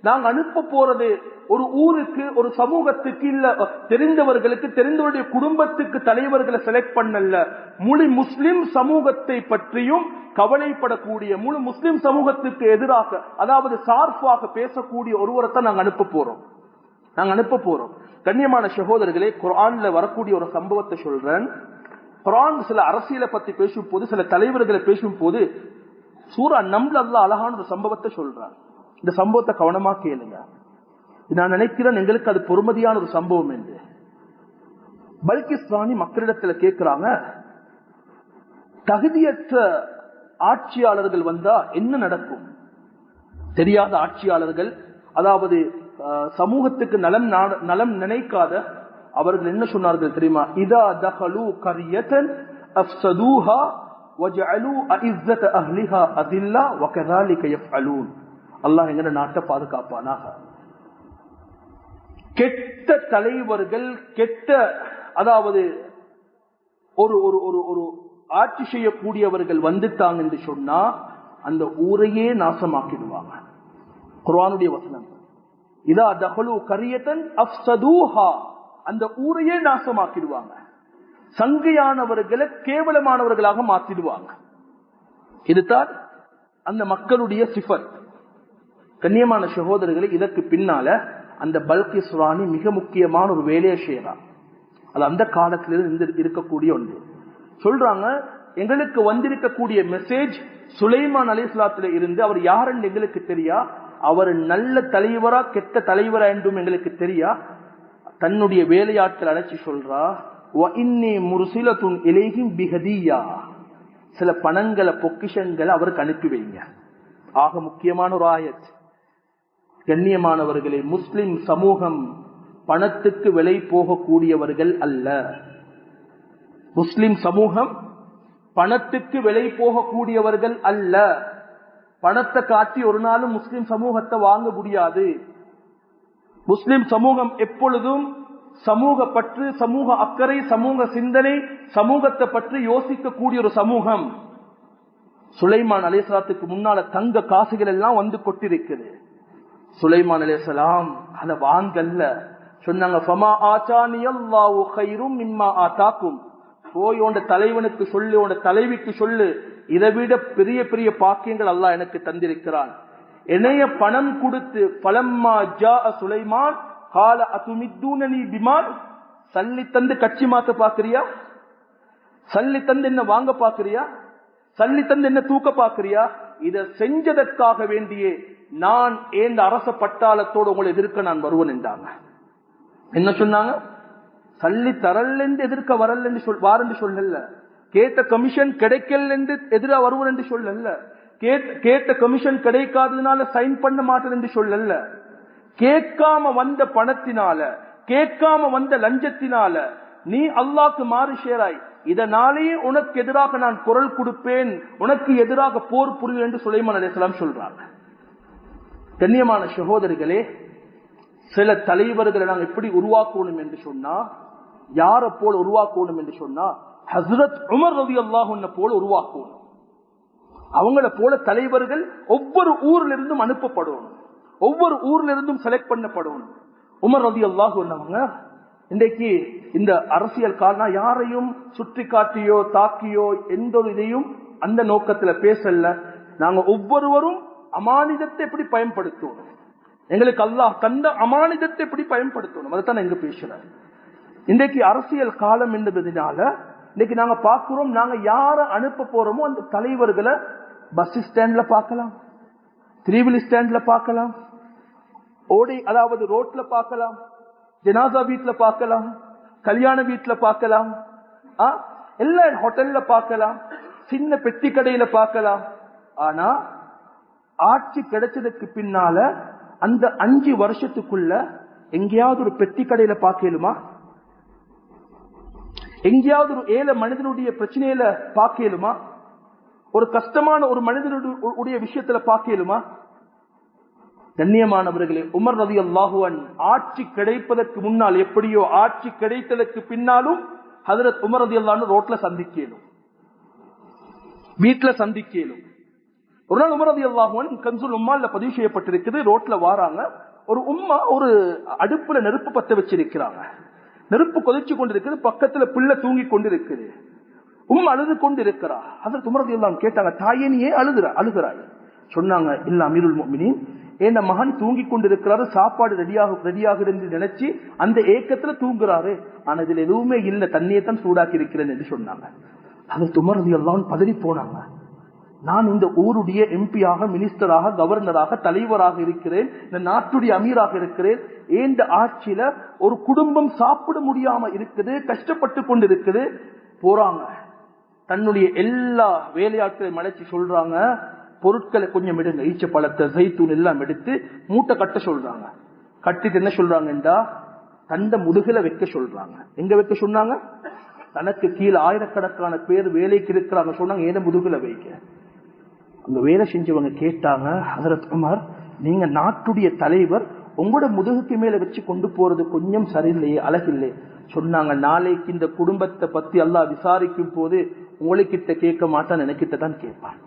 நாங்க அனுப்ப போறது ஒரு ஊருக்கு, ஒரு சமூகத்துக்கு இல்ல, தெரிந்தவர்களுக்கு, தெரிந்தவருடைய குடும்பத்துக்கு தலைவர்களை செலக்ட் பண்ணல, முழு முஸ்லிம் சமூகத்தை பற்றியும் கவலைப்படக்கூடிய, முழு முஸ்லிம் சமூகத்துக்கு எதிராக அதாவது சார்பாக பேசக்கூடிய ஒருவரைத்தான் நாங்க அனுப்ப போறோம். கண்ணியமான சகோதரர்களே, குர்ஆன்ல வரக்கூடிய ஒரு சம்பவத்தை சொல்றேன். குர்ஆன் சில அரசியலை பத்தி பேசும் போது, சில தலைவர்களை பேசும் போது, சூரா நம்ல அல்லாஹ் அழகான ஒரு சம்பவத்தை சொல்றான். இந்த சம்பவத்தை கவனமா கேளுங்க. நான் நினைக்கிறேன் எங்களுக்கு அது பொறுமதியான ஒரு சம்பவம் என்று. பல்கிஸ் ராணி மக்களிடத்துல கேட்கிறாங்க, தகுதியற்ற ஆட்சியாளர்கள் வந்தா என்ன நடக்கும்? தெரியாத ஆட்சியாளர்கள், அதாவது சமூகத்துக்கு நலம் நினைக்காத அவர்கள் என்ன சொன்னார்கள் தெரியுமா? இதா தகலு கரியதன் அஃப்ஸதூஹா வஜஅலு அஇஸ்ஸத அஹ்லிஹா அதில்லா வகதாலிக யஃஅலூன். அல்லாஹ் எங்கட நாட்டை பாதுகாப்பானாக. கெட்ட தலைவர்கள், கெட்ட அதாவது ஒரு ஒரு ஒரு ஒரு ஆட்சி செய்யக்கூடியவர்கள் வந்துட்டாங்க என்று சொன்னா அந்த ஊரையே நாசமாக்கிடுவாங்க. குர்ஆனுடைய வசனம், இதா தகலு கரியதன் அஃப்ஸதூஹா, அந்த ஊரையே நாசமாக்கிடுவாங்க, சங்கையானவர்களை கேவலமானவர்களாக மாற்றிடுவாங்க. இதுதான் அந்த மக்களுடைய சிஃபத். கண்ணியமான சகோதரர்களை, இதற்கு பின்னால அந்த பல்கிஸ் ராணி மிக முக்கியமான ஒரு வேலையை செய்யறான். அது அந்த காலத்திலிருந்து இருக்கக்கூடிய ஒன்று. சொல்றாங்க, எங்களுக்கு வந்திருக்கக்கூடிய மெசேஜ் சுலைமான் அலைஹிஸ்ஸலாத்துல இருந்து, அவர் யாருன்னு எங்களுக்கு தெரியா, அவர் நல்ல தலைவரா கெட்ட தலைவரா என்றும் எங்களுக்கு தெரியா, தன்னுடைய வேலையாட்கள் அழைச்சி சொல்றா, வ இன்னி முர்சிலத்துன் இலைஹிம் பிஹதியா, சில பணங்களை பொக்கிஷங்களை அவருக்கு அனுப்பி வைங்க. ஆக முக்கியமான ஒரு ஆயத். கண்ணியமானவர்களே, முஸ்லிம் சமூகம் பணத்துக்கு விலை போகக்கூடியவர்கள் அல்ல. முஸ்லிம் சமூகம் பணத்துக்கு விலை போகக்கூடியவர்கள் அல்ல. பணத்தை காட்டி ஒரு நாளும் முஸ்லிம் சமூகத்தை வாங்க முடியாது. முஸ்லிம் சமூகம் எப்பொழுதும் சமூக பற்று, சமூக அக்கறை, சமூக சிந்தனை, சமூகத்தை பற்றி யோசிக்கக்கூடிய ஒரு சமூகம். சுலைமான் அலைஹிஸ்ஸலாத்துக்கு முன்னால தங்க காசுகள் எல்லாம் வந்து கொட்டிருக்குது. சுலைமான் அலைஹிஸ்ஸலாம் அத வாங்கல்ல, சொன்னாங்க ஃபமா ஆசானியல்லாஹு கைரும் மிம்மா ஆதாக்கும், போய் உன் தலைவனுக்கு சொல்லு, உன் தலைவிக்கு சொல்லு, இதை விட பெரிய பெரிய பாக்கியங்கள் அல்லாஹ் எனக்கு தந்திருக்கிறான். என்னைய பணம் கொடுத்து பலம்மா ஜாஅ சுலைமான் கால அதுமித்தூனனி பிமால், சல்லி தந்து கட்சி மாத்த பாக்குறியா? சல்லி தந்து என்ன வாங்க பாக்குறியா? சல்லி தந்து என்ன தூக்க பாக்குறியா? இதை செஞ்சதற்காக வேண்டியே நான் ஏந்த அரச பட்டாளத்தோடு உங்களை எதிர்க்க நான் வருவேன் என்றாங்க. என்ன சொன்னாங்க? சல்லி தரல் என்று எதிர்க்க வரல் என்று வாரண்டு சொல்லல, கேட்ட கமிஷன் கிடைக்கல என்று எதிரா வருவன் என்று சொல்லல, கேட்ட கமிஷன் கிடைக்காததுனால சைன் பண்ண மாட்டேன் என்று சொல்லல, கேட்காம வந்த பணத்தினால, கேட்காம வந்த லஞ்சத்தினால நீ அல்லாஹ்க்கு மாறு சேராய், இதனாலேயே உனக்கு எதிராக நான் குரல் கொடுப்பேன், உனக்கு எதிராக போர் புரிவேன் என்று சுலைமான் அலைஹிஸ்ஸலாம் சொல்றாங்க. கண்ணியமான சகோதரிகளே, சில தலைவர்களை நாங்கள் எப்படி உருவாக்கணும் என்று சொன்னா, யாரை போல உருவாக்கணும் என்று சொன்னா, ஹஸ்ரத் உமர் ரலியல்லாஹு அன்ஹு போல உருவாக்கணும். அவங்கள போல தலைவர்கள் ஒவ்வொரு ஊர்ல இருந்தும் அனுப்பப்படணும், ஒவ்வொரு ஊர்ல இருந்தும் செலக்ட் பண்ணப்படணும். உமர் ரலியல்லாஹு அன்ஹு இன்றைக்கு இந்த அரசியல் காரண யாரையும் சுற்றி காட்டியோ தாக்கியோ எந்த ஒரு இதையும் அந்த நோக்கத்துல பேசல. நாங்க ஒவ்வொருவரும் அமானிதத்தை எப்படி பயன்படுத்தணும், எங்களுக்கு அல்லாஹ் தந்த அமானிதத்தை எப்படி பயன்படுத்தணும், அதைத்தான் எங்க பேசுறேன். இன்றைக்கு அரசியல் காலம் என்பதனால இன்னைக்கு நாங்க பார்க்கிறோம், நாங்க யார அனுப்ப போறோமோ அந்த தலைவர்களை பஸ் ஸ்டாண்ட்ல பார்க்கலாம், த்ரீவில் ஸ்டாண்ட்ல பார்க்கலாம், ஓடி அதாவது ரோட்ல பார்க்கலாம், ஜனாசா வீட்டுல பார்க்கலாம், கல்யாண வீட்டுல பார்க்கலாம், எல்லா ஹோட்டல்ல பார்க்கலாம், சின்ன பெட்டி கடையில பார்க்கலாம். ஆனா ஆட்சி கிடைச்சதுக்கு பின்னால அந்த 5 வருஷத்துக்குள்ள எங்கேயாவது ஒரு பெட்டி கடையில பார்க்கலுமா? எங்கேயாவது ஒரு ஏழை மனிதனுடைய பிரச்சனையில பார்க்கலுமா? ஒரு கஷ்டமான ஒரு மனிதனுடைய விஷயத்துல பார்க்கலுமா? கண்ணியமானவர்களே, உமர் ரலியல்லாஹு அன்ஹு ஆட்சி கிடைப்பதற்கு முன்னால் எப்படியோ ஆட்சி கிடைத்ததற்கு பின்னாலும் ஹஜ்ரத் உமர் ரலியல்லாஹு அன்ஹு ரோட்ல சந்திக்கலும், வீட்டுல சந்திக்கலும். ஒரு நாள் உமர் ரலியல்லாஹு அன்ஹு கன்சுல் உம்மால பதிவு செய்யப்பட்டிருக்குது. ரோட்ல வாராங்க, ஒரு உம்மா ஒரு அடுப்புல நெருப்பு பத்த வச்சிருக்கிறாங்க, நெருப்பு கொதிச்சு கொண்டிருக்குது, பக்கத்துல பிள்ளை தூங்கி கொண்டிருக்குது, அழுது கொண்டு இருக்கிறா. ஹஜ்ரத் உமர் ரலியல்லாஹு அன்ஹு கேட்டாங்க, தாயே நீ ஏன் அழுகிறாய்? சொன்னாங்க, இல்ல அமீருல் முஃமினீன், என் மகன் தூங்கி கொண்டிருக்கிறாரு, சாப்பாடு ரெடியாக என்று நினைச்சு அந்த ஏக்கத்துல தூங்குறாரு, ஆனா இதுல எதுவுமே இல்ல, தண்ணியை தான் சூடாக்கி இருக்கிறேன் என்று சொன்னாங்க. ஹஜ்ரத் உமர் ரலியல்லாஹு அன்ஹு பதறி போனாங்க. நான் இந்த ஊருடைய எம்பியாக, மினிஸ்டராக, கவர்னராக, தலைவராக இருக்கிறேன், இந்த நாட்டுடைய அமீராக இருக்கிறேன், ஏந்த ஆட்சியில ஒரு குடும்பம் சாப்பிட முடியாம இருக்குது, கஷ்டப்பட்டு கொண்டு இருக்குது. போறாங்க, தன்னுடைய எல்லா வேலையாட்களையும் அழைச்சி சொல்றாங்க, பொருட்களை கொஞ்சம் எடுங்க, ஈச்ச பழத்தை, ஜெய்தூன் எல்லாம் எடுத்து மூட்டை கட்ட சொல்றாங்க. கட்டிட்டு என்ன சொல்றாங்கன்றா, தண்ட முதுகுல வைக்க சொல்றாங்க. எங்க வைக்க சொன்னாங்க? தனக்கு கீழே ஆயிரக்கணக்கான பேர் வேலைக்கு இருக்கிறாங்க, சொன்னாங்க ஏன முதுகுல வைக்க. அங்க வேலை செஞ்சவங்க கேட்டாங்க, ஹஜ்ரத் உமர், நீங்க நாட்டுடைய தலைவர், உங்களோட முதுகுக்கு மேல வச்சு கொண்டு போறது கொஞ்சம் சரியில்லையே, அழகில்லை. சொன்னாங்க, நாளைக்கு இந்த குடும்பத்தை பத்தி அல்லாஹ் விசாரிக்கும் போது உங்களுக்கிட்ட கேட்க மாட்டான், எனக்கிட்ட தான் கேட்பான்.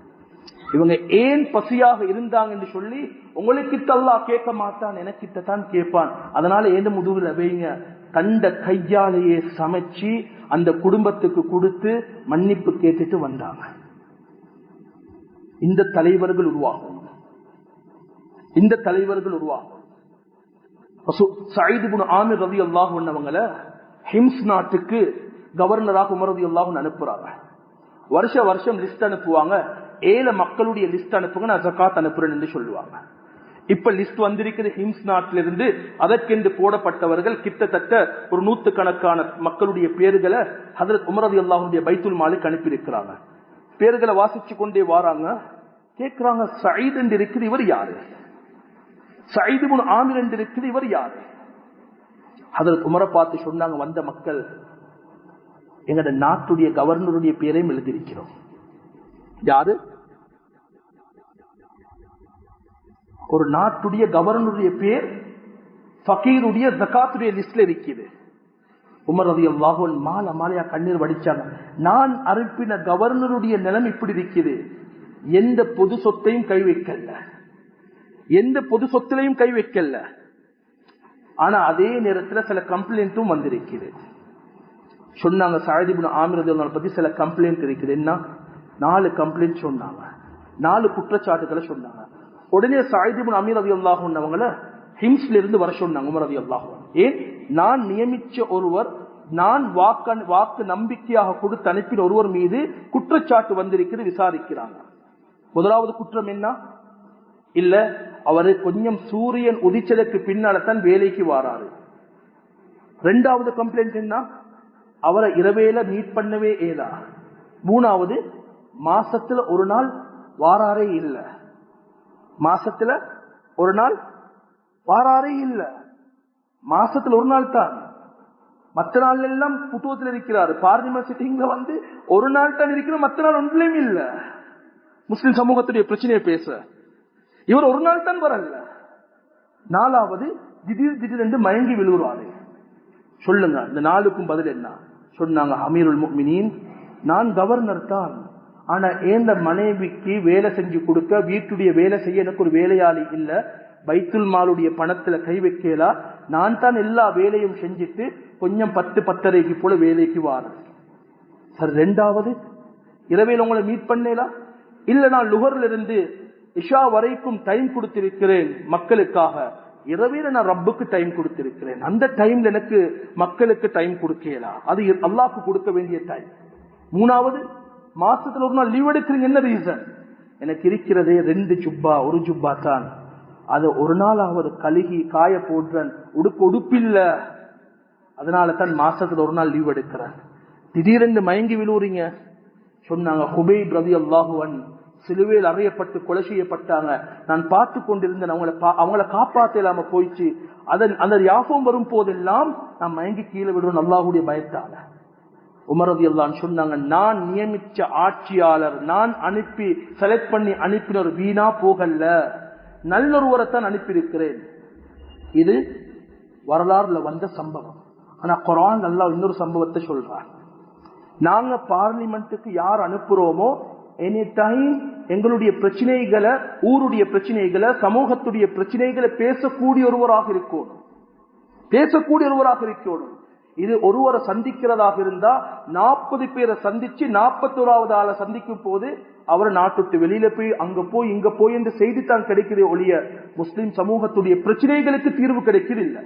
இவங்க ஏன் பசியாக இருந்தாங்க என்று சொல்லி உங்களுக்கிட்ட அல்லாஹ் கேட்க மாட்டான், எனக்கிட்ட தான் கேட்பான். அதனால ஏந்த முதுகுல வைங்க. கண்ட கையாலேயே சமைச்சு அந்த குடும்பத்துக்கு கொடுத்து மன்னிப்பு கேட்டுட்டு வந்தாங்க. இந்த தலைவர்கள் உருவாகும், இந்த தலைவர்கள் உருவாகும். சயீத் இப்னு ஆமிர் ரலியல்லாஹு அன்ஹு அவங்கள ஹிம்ஸ் நாட்டுக்கு கவர்னராக உமர் ரலியல்லாஹு அன்ஹு அனுப்புறாங்க. வருஷம் லிஸ்ட் அனுப்புவாங்க, ஏழை மக்களுடைய லிஸ்ட் அனுப்புங்க, நான் ஜகாத் அனுப்புறேன் என்று சொல்லுவாங்க. இப்ப லிஸ்ட் வந்திருக்கிறது ஹிம்ஸ் நாட்டிலிருந்து. அதற்கென்று போடப்பட்டவர்கள் கிட்டத்தட்ட ஒரு 100கணக்கான மக்களுடைய பேர்களை ஹஜ்ரத் உமர் ரலியல்லாஹு அன்ஹுடைய பைத்துல் மாலுக்கு அனுப்பியிருக்கிறாங்க. பேர்களை வாசிச்சு கொண்டே வாராங்க. கேட்கிறாங்க, சயீத் என்று இருக்குது, இவர் யாரு? சயீத் இப்னு ஆமிர் என்று இருக்குது, இவர் யாரு? ஹஜ்ரத் உமரை பார்த்து சொன்னாங்க, வந்த மக்கள் எங்கட நாட்டுடைய கவர்னருடைய பேரையும் எழுதியிருக்கிறோம். யாரு? ஒரு நாட்டுடைய கவர்னருடைய பேர் ஃபகீருடைய ஜகாத்துடைய லிஸ்ட்ல இருக்குது. உமர் ரலியல்லாஹு அன்ஹு மாலையா கண்ணீர் வடிச்சாங்க. நான் அனுப்பின கவர்னருடைய நிலைமை இப்படி இருக்குது, எந்த பொது சொத்தையும் கை வைக்கல, எந்த பொது சொத்திலையும் கை வைக்கல. ஆனா அதே நேரத்தில் சில கம்ப்ளைண்ட்டும் வந்திருக்குது. சொன்னாங்க, சயீத் இப்னு ஆமிர் ரலியல்லாஹு அன்ஹு பத்தி சில கம்ப்ளைண்ட் இருக்குது. என்ன? 4 கம்ப்ளைண்ட் சொன்னாங்க, 4 குற்றச்சாட்டுகளை சொன்னாங்க. உடனே சயீத் இப்னு ஆமிர் ரலியல்லாஹு அன்ஹு அவங்கள ஹிம்ஸ்ல இருந்து வர சொன்னாங்க உமர் ரலியல்லாஹு அன்ஹு. ஏன்? நான் நியமிச்ச ஒருவர், நான் வாக்கு நம்பிக்கையாக கொடுத்து அனுப்பின ஒருவர் மீது குற்றச்சாட்டு வந்திருக்கிறது, விசாரிக்கிறாங்க. முதலாவது குற்றம் என்ன? இல்ல, அவரு கொஞ்சம் சூரியன் உதிச்சதற்கு பின்னால்தான் வேலைக்கு வாராரு. 2வது கம்ப்ளைண்ட் என்ன? அவரை இரவேல மீட் பண்ணவே ஏதா. 3வது, மாசத்துல ஒரு நாள் வாராரே இல்ல, மாசத்துல ஒரு நாள் வாராரே இல்ல, மாசத்துல ஒரு நாள் தான், மற்ற நாள் எல்லாம் புத்துவத்தில் இருக்கிறார். பார்லிமெண்ட் சிட்டிங்ல வந்து ஒரு நாள் தான் இருக்கிற, மற்ற நாள் ஒன்றிலும் இல்ல. முஸ்லிம் சமூகத்துடைய பிரச்சனையை பேச இவர் ஒரு நாள் தான் வரல. 4வது, திடீர் மயங்கி விழுவாரு. சொல்லுங்க, இந்த 4க்கும் பதில் என்ன? சொன்னாங்க, அமீருல் முஃமினீன், நான் கவர்னர் தான், ஆனா ஏந்த மனைவிக்கு வேலை செஞ்சு கொடுக்க, வீட்டுடைய வேலை செய்ய எனக்கு ஒரு வேலையாளி இல்ல, பைத்துல் மாலுடைய பணத்துல கை வைக்கலா, நான் தான் எல்லா வேலையும் செஞ்சுட்டு கொஞ்சம் 10-10:30 போல வேலைக்கு வாரேன். சார், 2வது, இரவையில் உங்களை மீட் பண்ணலாம் இல்ல, நான் லுஹர்ல இருந்து இஷா வரைக்கும் டைம் கொடுத்திருக்கிறேன் மக்களுக்காக, இரவையில நான் ரப்புக்கு டைம் கொடுத்திருக்கிறேன், அந்த டைம்ல எனக்கு மக்களுக்கு டைம் கொடுக்கலாம், அது அல்லாஹ்க்கு கொடுக்க வேண்டிய டைம். 3வது, மாசத்துல ஒரு நாள் லீவ் எடுக்கிறீங்க, என்ன ரீசன்? எனக்கு இருக்கிறதே 2 ஜுப்பா, 1 ஜுப்பா தான், அது ஒரு நாளாவது கழுகி காய போடுறேன், உடுப்பில்ல, அதனால தான் மாசத்துல ஒரு நாள் லீவ் எடுக்கிறேன். திடீரென்று மயங்கி விழுவுறீங்க. சொன்னாங்க, ஹுபைப் ரலியல்லாஹு அன்ஹு சிலுவையில் அறையப்பட்டு கொலை செய்யப்பட்டாங்க, நான் பார்த்து கொண்டிருந்தேன், அவங்கள காப்பாற்ற இல்லாம போயிடுச்சு, அந்த யாபம் வரும் போதெல்லாம் நான் மயங்கி கீழே விடுவேன் அல்லாஹ்வுடைய பயத்தால. உமர் ரலியல்லாஹு அன்ஹு சொன்னாங்க, நான் நியமிச்ச ஆட்சியாளர், நான் அனுப்பி செலக்ட் பண்ணி அனுப்பினர் வீணா போகல, நல்லொருவரைத்தான் அனுப்பியிருக்கிறேன். இது வரலாறுல வந்த சம்பவம். ஆனா குர்ஆன் அல்லாஹ் இன்னொரு சம்பவத்தை சொல்றான். நாங்க பார்லிமெண்ட்டுக்கு யார் அனுப்புறோமோ எனி டைம் எங்களுடைய பிரச்சனைகளை, ஊருடைய பிரச்சனைகளை, சமூகத்துடைய பிரச்சனைகளை பேசக்கூடிய ஒருவராக இருக்கணும், பேசக்கூடிய ஒருவராக இருக்கணும். இது ஒருவரை சந்திக்கிறதாக இருந்தா 40 பேரை சந்திச்சு 41வது ஆளை சந்திக்கும் போது அவரை நாட்டு வெளியில போய் அங்க போய் இங்க போய் என்று செய்தி தான் கிடைக்கிறதே ஒழிய முஸ்லிம் சமூகத்துடைய பிரச்சனைகளுக்கு தீர்வு கிடைக்கிறதில்லை.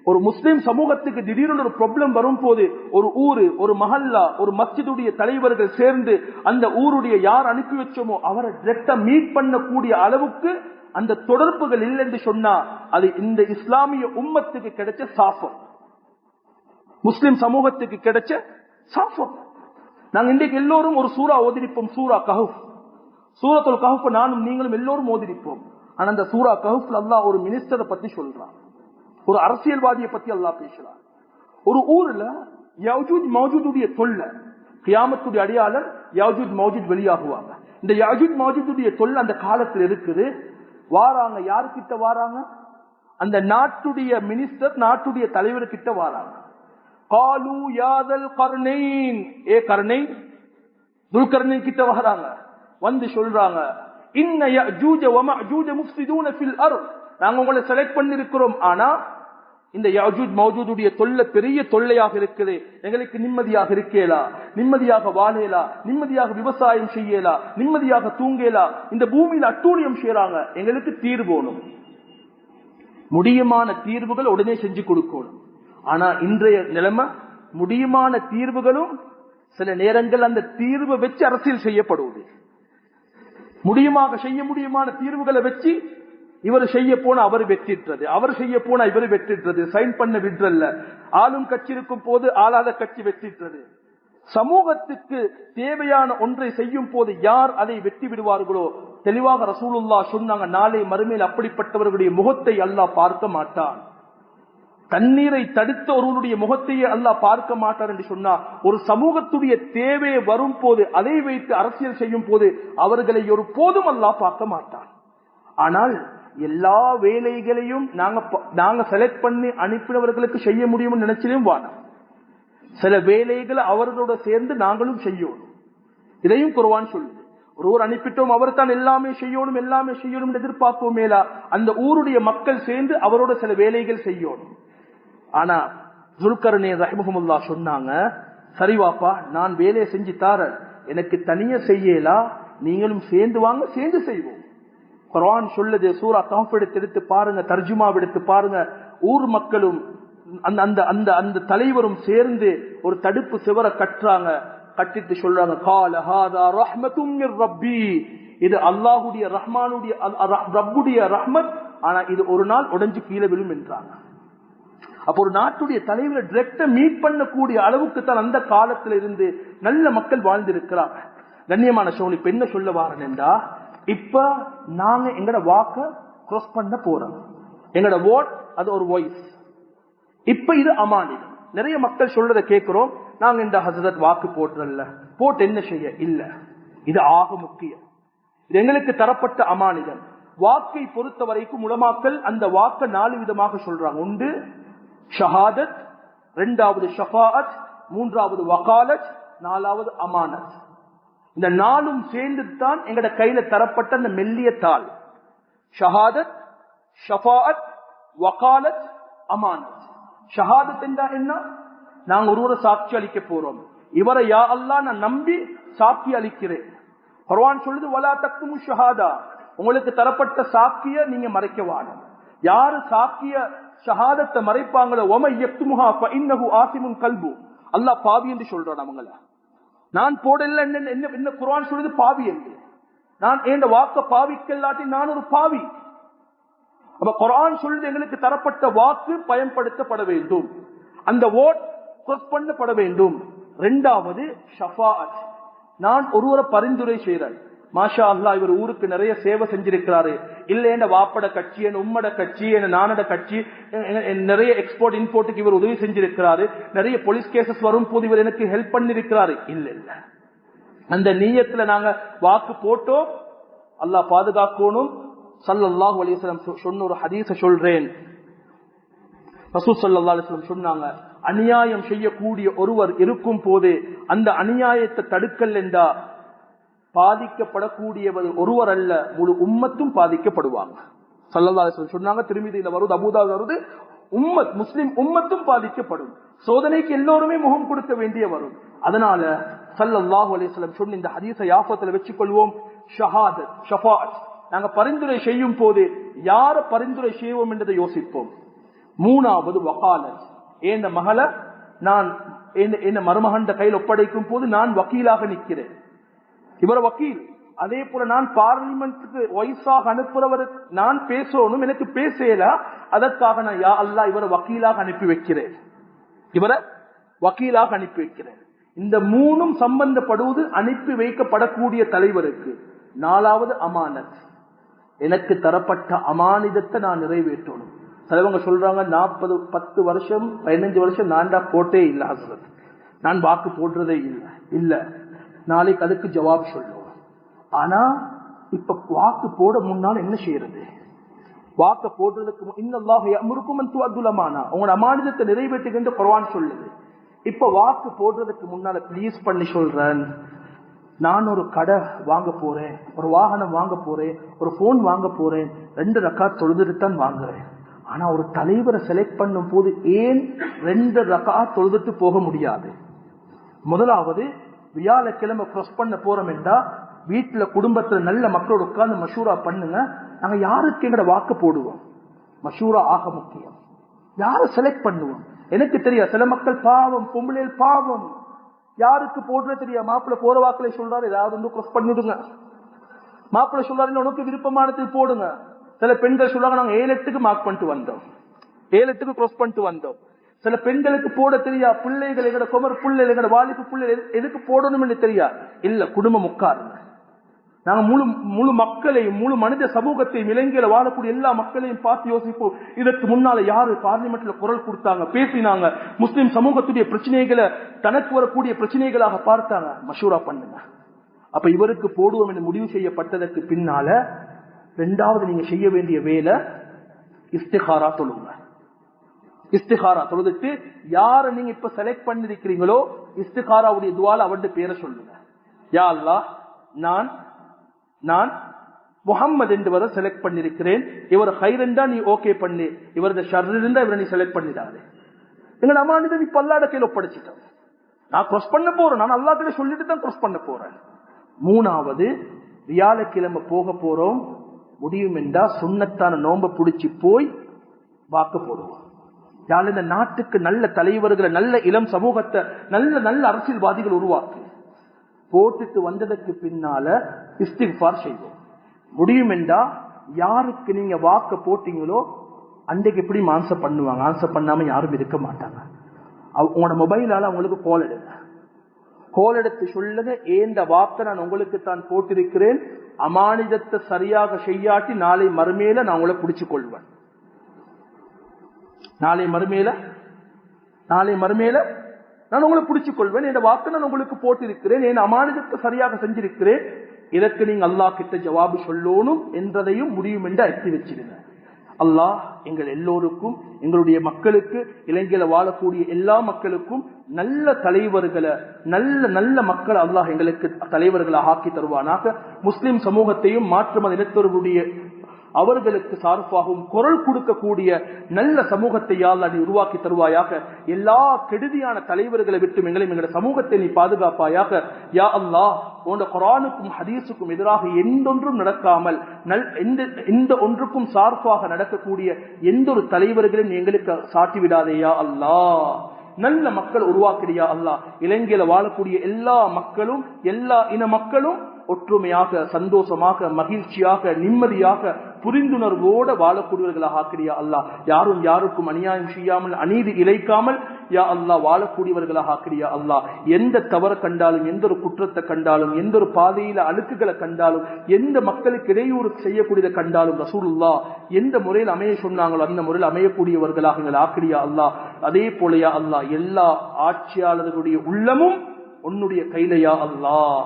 ஒரு முஸ்லிம் சமூகத்துக்கு திடீர்னு ஒரு ப்ராப்ளம் வரும் போது ஒரு ஊரு, ஒரு மஹல்லா, ஒரு மஸ்ஜிதுடைய தலைவர்கள் சேர்ந்து அந்த ஊருடைய யார் அனுப்பி வச்சோமோ அவரை டைரக்டா மீட் பண்ணக்கூடிய அளவுக்கு அந்த தொடர்புகள் இல்லை என்று சொன்னா அது இந்த இஸ்லாமிய உம்மத்துக்கு கிடைச்ச சாபம், முஸ்லிம் சமூகத்துக்கு கிடைச்ச சாபம். நாங்க இன்றைக்கு எல்லோரும் ஒரு சூரா ஓதிருப்போம், சூரா கஹஃப், சூரத்துல் கஹஃப் நானும் நீங்களும் எல்லோரும் ஓதிருப்போம். ஆனா அந்த சூரா கஹஃப்ல அல்லாஹ் ஒரு மினிஸ்டரை பத்தி சொல்றான், ஒரு அரசியல்வாதியை பத்தி அல்லாஹ் பேசுறான். ஒரு ஊர்ல யஜூஜ் மௌஜூதுடைய தொல்லை, கியாமத்துடைய அடையாளம் யஜூஜ் மௌஜூத் வெளியாகுவாங்க. இந்த யஜூஜ் மௌஜூதுடைய தொல்லை அந்த காலத்தில் இருக்குது. வாராங்க, யாருக்கிட்ட வாராங்க? அந்த நாட்டுடைய மினிஸ்டர், நாட்டுடைய தலைவர் கிட்ட வாராங்க. காலு யாதல் கர்னைன், ஏ கர்னைன், துல்கர்னைன் கிட்ட வராங்க. வந்து சொல்றாங்க, இன்ன யஜூஜ வ மஅஜூஜ முஃப்ஸிதூன ஃபில் அர்த், நாங்க உங்களை செலக்ட் பண்ணிருக்கிறோம், ஆனா இந்த யஜூஜ் மௌஜூதுடைய தொல்லை பெரிய தொல்லையாக இருக்குது, எங்களுக்கு நிம்மதியாக இருக்கேலா, நிம்மதியாக வாழேலா, நிம்மதியாக விவசாயம் செய்யலா, நிம்மதியாக தூங்கேலா, இந்த பூமியில அட்டூழியம் செய்யறாங்க, எங்களுக்கு தீர்வோணும், முடியுமான தீர்வுகள் உடனே செஞ்சு கொடுக்கணும். ஆனா இன்றைய நிலைமை முடியுமான தீர்வுகளும் சில நேரங்கள் அந்த தீர்வை வச்சு அரசியல் செய்யப்படுவது, முடியுமாக செய்ய முடியுமான தீர்வுகளை வச்சு இவர் செய்ய போன அவர் வெற்றிட்டது, அவர் செய்ய போன இவர் வெற்றிட்டது, சைன் பண்ண விட்றல்ல. ஆளும் கட்சி இருக்கும் போது ஆளாத கட்சி வெற்றிட்டது. சமூகத்துக்கு தேவையான ஒன்றை செய்யும் போது யார் அதை வெற்றி விடுவார்களோ, தெளிவாக ரசூலுல்லாஹ் சொன்னாங்க, நாளை மறுமையில் அப்படிப்பட்டவர்களுடைய முகத்தை அல்லாஹ் பார்க்க மாட்டான். தண்ணீரை தடுத்த ஒருவனுடைய முகத்தையே அல்லாஹ் பார்க்க மாட்டார் என்று சொன்னார். ஒரு சமூகத்துடைய தேவை வரும் போது அதை வைத்து அரசியல் செய்யும் போது அவர்களை ஒரு போதும் அல்லாஹ் பார்க்க மாட்டான். ஆனால் எல்லா வேலைகளையும் நாங்க செலக்ட் பண்ணி அனுப்பினவர்களுக்கு செய்ய முடியும்னு நினைச்சிலும் வாங்க. சில வேலைகளை அவர்களோட சேர்ந்து நாங்களும் செய்யணும். இதையும் குர்ஆன் சொல்லுது. ஒருவர் அனுப்பிட்டோம், அவர் தான் எல்லாமே செய்யணும் எதிர்பார்ப்போம் மேலா, அந்த ஊருடைய மக்கள் சேர்ந்து அவரோட சில வேலைகள் செய்யணும். ஆனா ஜுல்கர்னைன் ரஹ்மஹுல்லாஹ் சொன்னாங்க, சரிவாப்பா நான் வேலையை செஞ்சு தாரேன், எனக்கு தனியா செய்யலா, நீங்களும் சேர்ந்து வாங்க, சேர்ந்து செய்வோம். குர்ஆன் சொல்லுது, சூரா கஹ்ஃப் எடுத்து பாருங்க, தர்ஜுமா எடுத்து பாருங்க. ஊர் மக்களும் அந்த தலைவரும் சேர்ந்து ஒரு தடுப்பு சுவரை கட்டுறாங்க. கட்டிட்டு சொல்றாங்க, கால ஹாதா ரஹ்மத்தும் மிர் ரப்பி, இது அல்லாஹ்வுடைய ரஹ்மானுடைய ரப்புடைய ரஹ்மத், ஆனா இது ஒரு நாள் உடைஞ்சு கீழே விழும் என்றாங்க. அப்ப ஒரு நாட்டுடைய தலைவரை டைரக்டா மீட் பண்ணக்கூடிய அளவுக்கு தான் அந்த காலத்துல இருந்து நல்ல மக்கள் வாழ்ந்திருக்கிறாங்க. கண்ணியமான சோழி, இப்ப என்ன சொல்ல வாரேன்டா, இப்ப நாங்க எங்கட வாக்க கிராஸ் பண்ண போறோம். எங்கட ஓட் அது ஒரு வாய்ஸ். இப்ப இது அமானிதம். நிறைய மக்கள் சொல்றதை கேட்கிறோம், நாங்க இந்த ஹசரத் வாக்கு போட்டுறல்ல, போட்டு என்ன செய்ய இல்ல. இது ஆக முக்கியம். இது எங்களுக்கு தரப்பட்ட அமானிதம். வாக்கை பொறுத்த வரைக்கும் உலமாக்கள் அந்த வாக்க 4 விதமாக சொல்றாங்க. ஒன்று ஷஹாதத், 2வது ஷஃபாஅத், 3வது வகாலத், 4வது அமானத். இந்த 4ம் சேர்ந்து தான் எங்கட கையில தரப்பட்ட அந்த மெல்லிய தாள். ஷஹாதத், ஷஃபாஅத், வகாலத், அமானத். ஷஹாதத் என்றா என்ன? நாங்க ஒருவரை சாட்சி அளிக்க போறோம். இவரை யா அல்லாஹ் நான் நம்பி சாட்சி அளிக்கிறேன். குர்ஆன் சொல்லுது, வலா தக்துமு ஷஹாதா, உங்களுக்கு தரப்பட்ட சாட்சிய நீங்க மறைக்க வேண்டாம். யாரு சாட்சிய ஷஹாதத்தை மறைப்பாங்களோ, வமை யக்துமுஹா ஃபஇன்னஹு ஆஸிமுன் கல்பு, அல்லாஹ் பாவி என்று சொல்றான் அவங்கள. நான் போடல என்ன குர்ஆன் சொல்லுது, பாவி என்று. நான் இந்த வாக்க பாவிக்கல்லாட்டி நான் ஒரு பாவி. அப்ப குர்ஆன் சொல்லுது, எங்களுக்கு தரப்பட்ட வாக்கு பயன்படுத்தப்பட வேண்டும், அந்த ஓட் கிராஸ் பண்ணப்பட வேண்டும். 2வது ஷஃபாஅத், நான் ஒருவரை பரிந்துரை செய்றேன், மாஷா அல்லாஹ் இவர் ஊருக்கு நிறைய சேவை செஞ்சிருக்கிறாரு, இல்ல என்ன வாப்பட கட்சி, என்ன உம்மட கட்சி, என்ன நானட கட்சி, நிறைய எக்ஸ்போர்ட் இம்போர்ட்டுக்கு இவர் உதவி செஞ்சிருக்கிறாரு, நிறைய போலீஸ் கேசஸ் வரும் போது இவர் எனக்கு ஹெல்ப் பண்ணிருக்கிறாரு. இல்ல இல்ல, அந்த நியத்துல நாங்க வாக்கு போட்டோம், அல்லாஹ் பாதுகாக்கணும். ஸல்லல்லாஹு அலைஹி வஸல்லம் சொன்ன ஒரு ஹதீஸ சொல்றேன். ரசூல் ஸல்லல்லாஹு அலைஹி வஸல்லம் சொன்னாங்க, அநியாயம் செய்யக்கூடிய ஒருவர் இருக்கும் போது அந்த அநியாயத்தை தடுக்கல் என்றா பாதிக்கப்படக்கூடியவர் ஒருவர் அல்ல, முழு உம்மத்தும் பாதிக்கப்படுவாங்க. ஸல்லல்லாஹு அலைஹி வஸல்லம் சொன்னாங்க. திருமிதியில வருது, அபூதாவுல வருது, உம்மத் முஸ்லிம் உம்மத்தும் பாதிக்கப்படும். சோதனைக்கு எல்லோருமே முகம் கொடுக்க வேண்டிய வரும். அதனால ஸல்லல்லாஹு அலைஹி வஸல்லம் சொன்ன இந்த ஹதீஸை யாஃபத்துல வெச்சுக் கொள்வோம். ஷஹாதத், ஷஃபாஅத், நாங்க பரிந்துரை செய்யும் போது யார பரிந்துரை செய்வோம் என்றதை யோசிப்போம். 3வது வகாலத், ஏந்த மகளை நான் என்ன மருமகண்ட கையில் ஒப்படைக்கும் போது நான் வக்கீலாக நிற்கிறேன், இவர் வக்கீல். அதே போல நான் பார்லிமெண்ட்டுக்கு வயசாக அனுப்புறவர், நான் பேசணும், எனக்கு பேசல, அதற்காக நான் யா அல்லாஹ் இவரை வக்கீலாக அனுப்பி வைக்கிறேன், இவரை வக்கீலாக அனுப்பி வைக்கிறேன். இந்த 3ம் சம்பந்தப்படுவது அனுப்பி வைக்கப்படக்கூடிய தலைவருக்கு. 4வது அமானத், எனக்கு தரப்பட்ட அமானிதத்தை நான் நிறைவேற்றணும். சிலவங்க சொல்றாங்க 10 வருஷம் 15 வருஷம் நான்டா போட்டே இல்ல ஹஸ்ரத், நான் வாக்கு போடுறதே இல்லை. இல்ல, நாளைக்கு அதுக்கு ஜவாப் சொல்லுவோம். ஆனா இப்ப வாக்கு போட முன்னால் என்ன செய்யறது? வாக்க போடுறதுக்கு இன்னல்லாஹு யஅமுருக்கும் அன் துஅத்துல் அமானா, உங்களோட அமானிதத்தை நிறைவேற்றுகின்ற குர்ஆன் சொல்லுது. இப்ப வாக்கு போடுறதுக்கு முன்னால ப்ளீஸ் பண்ணி சொல்றேன், நான் ஒரு கடை வாங்க போறேன், ஒரு வாகனம் வாங்க போறேன், ஒரு போன் வாங்க போறேன், 2 ரக்காத் தொழுதுட்டு தான் வாங்குறேன். ஆனா ஒரு தலைவரை செலக்ட் பண்ணும் போது ஏன் 2 ரக்காத் தொழுதுட்டு போக முடியாது? முதலாவது, வியாழக்கிழமை கிராஸ் பண்ண போறோம் என்றா வீட்டுல குடும்பத்துல நல்ல மக்களோட உட்கார்ந்து மஷூரா பண்ணுங்க, நாங்க யாருக்கு எங்கட வாக்கு போடுவோம், மஷூரா ஆக முக்கியம். யார செலக்ட் பண்ணுவோம்? எனக்கு தெரியும் சில மக்கள் பாவம், பொம்பளையில் பாவம், யாருக்கு போடுறது தெரியும். மாப்பிள்ள போற வாக்குல சொல்றாரு, ஏதாவது வந்து கிராஸ் பண்ணிடுங்க, மாப்பிள்ள சொல்றாரு உனக்கு விருப்பமானது போடுங்க, சில பெண்கள் சொல்றாங்க நாங்க 7-8க்கு மார்க் பண்ணிட்டு வந்தோம், 7-8க்கு கிராஸ் பண்ணிட்டு வந்தோம். சில பெண்களுக்கு போட தெரியா, பிள்ளைகள் எங்கட குமர் பிள்ளை எங்கட வாலிப்பு பிள்ளை எதுக்கு போடணும்னு தெரியா. இல்ல, குடும்பம் உட்காருங்க. நாங்க முழு மக்களையும் முழு மனித சமூகத்தையும் இலங்கையில வாழக்கூடிய எல்லா மக்களையும் பார்த்து யோசிப்போம். இதற்கு முன்னால யாரு பார்லிமெண்ட்ல குரல் கொடுத்தாங்க, பேசினாங்க, முஸ்லிம் சமூகத்துடைய பிரச்சனைகளை தனக்கு வரக்கூடிய பிரச்சனைகளாக பார்த்தாங்க, மஷூரா பண்ணுங்க. அப்ப இவருக்கு போடுவோம் என்று முடிவு செய்யப்பட்டதற்கு பின்னால 2வது நீங்க செய்ய வேண்டிய வேலை இஸ்திகாரா தொழுங்க. இஸ்திகாரா தொழுதுட்டு யார நீங்க இப்ப செலக்ட் பண்ணிருக்கிறீங்களோ இஸ்திகாராவுடைய துவால அவருடைய பேரை சொல்லுங்க. யா அல்லாஹ், நான் முஹம்மது என்பவரை செலக்ட் பண்ணிருக்கிறேன், இவர் ஹைரண்டா நீ ஓகே பண்ணு, இவரது ஷர்ரிருந்தா இவரை நீ செலக்ட் பண்ணிடாது. எங்க அமானிதன் இப்ப அல்லாஹ்ட கையில ஒப்படைச்சிட்டோம். நான் கிராஸ் பண்ண போறேன், நான் அல்லாஹ் கிட்ட சொல்லிட்டு தான் கிராஸ் பண்ண போறேன். 3வது வியாழக்கிழமை போக போறோம், முடியும் என்றா சுன்னத்தான நோம்ப பிடிச்சி போய் வாக்கு போடுவோம். யாழ் இந்த நாட்டுக்கு நல்ல தலைவர்களை, நல்ல இளம் சமூகத்தை, நல்ல நல்ல அரசியல்வாதிகள் உருவாக்கு. போட்டுட்டு வந்ததற்கு பின்னால இஸ்திக்ஃபார் செய்வோம். முடியும் என்றா யாருக்கு நீங்க வாக்கு போட்டீங்களோ அன்றைக்கு எப்படி ஆன்சர் பண்ணுவாங்க, ஆன்சர் பண்ணாம யாரும் இருக்க மாட்டாங்க. உங்களோட மொபைலால அவங்களுக்கு கால் எடுங்க, கால் எடுத்து சொல்லுங்க, ஏந்த வாக்க நான் உங்களுக்கு தான் போட்டிருக்கிறேன், அமானிதத்தை சரியாக செய்யாட்டி நாளை மறுமையில நான் உங்களை பிடிச்சு கொள்வேன். நாளை மறுமையில நான் உங்களை பிடிச்சுக் கொள்வேன், என் வாக்கு நான் உங்களுக்கு போட்டிருக்கிறேன், என் அமானிதத்தை சரியாக செஞ்சிருக்கிறேன், இதற்கு நீங்க அல்லாஹ் கிட்ட ஜவாபு சொல்லணும் என்றதையும் முடியும் என்று அர்த்தி வச்சிருங்க. அல்லாஹ் எங்கள் எல்லோருக்கும், எங்களுடைய மக்களுக்கு, இலங்கையில வாழக்கூடிய எல்லா மக்களுக்கும் நல்ல தலைவர்களை, நல்ல நல்ல மக்கள் அல்லாஹ் எங்களுக்கு தலைவர்களாக ஆக்கி தருவானாக. முஸ்லிம் சமூகத்தையும் மாற்று மத இனத்தவர்களுடைய அவர்களுக்கு சார்பாகவும் குரல் கொடுக்கக்கூடிய நல்ல சமூகத்தை அல்லாஹ் நீ உருவாக்கி தருவாயாக. எல்லா கெடுதியான தலைவர்களை விட்டு எங்களையும் எங்களுடைய சமூகத்தை நீ பாதுகாப்பாயாக. யா அல்லாஹ், உன் குர்ஆனுக்கும் ஹதீஸுக்கும் எதிராக எந்தொன்றும் நடக்காமல் எந்த ஒன்றுக்கும் சார்பாக நடக்கக்கூடிய எந்த ஒரு தலைவர்களையும் எங்களுக்கு சாட்டி விடாதே யா அல்லாஹ். நல்ல மக்கள் உருவாக்கிறியா அல்லாஹ். இலங்கையில வாழக்கூடிய எல்லா மக்களும், எல்லா இன மக்களும் ஒற்றுமையாக, சந்தோஷமாக, மகிழ்ச்சியாக, நிம்மதியாக, புரிந்துணர்வோடு வாழக்கூடியவர்களாக ஆக்கிறியா அல்லாஹ். யாரும் யாருக்கும் அநியாயம் செய்யாமல், அநீதி இழைக்காமல் யா அல்லாஹ் வாழக்கூடியவர்களாக ஆக்கிறியா அல்லாஹ். எந்த தவறு கண்டாலும், எந்த ஒரு குற்றத்தை கண்டாலும், எந்த ஒரு பாதையில அழுக்குகளை கண்டாலும், எந்த மக்களுக்கு இடையூறு செய்யக்கூடியதை கண்டாலும் ரசூலுல்லாஹ் எந்த முறையில் அமைய சொன்னாங்களோ அந்த முறையில் அமையக்கூடியவர்களாக எங்கள் ஆக்கிறியா அல்லாஹ். அதே போலயா அல்லாஹ், எல்லா ஆட்சியாளர்களுடைய உள்ளமும் உன்னுடைய கையிலையா அல்லாஹ்.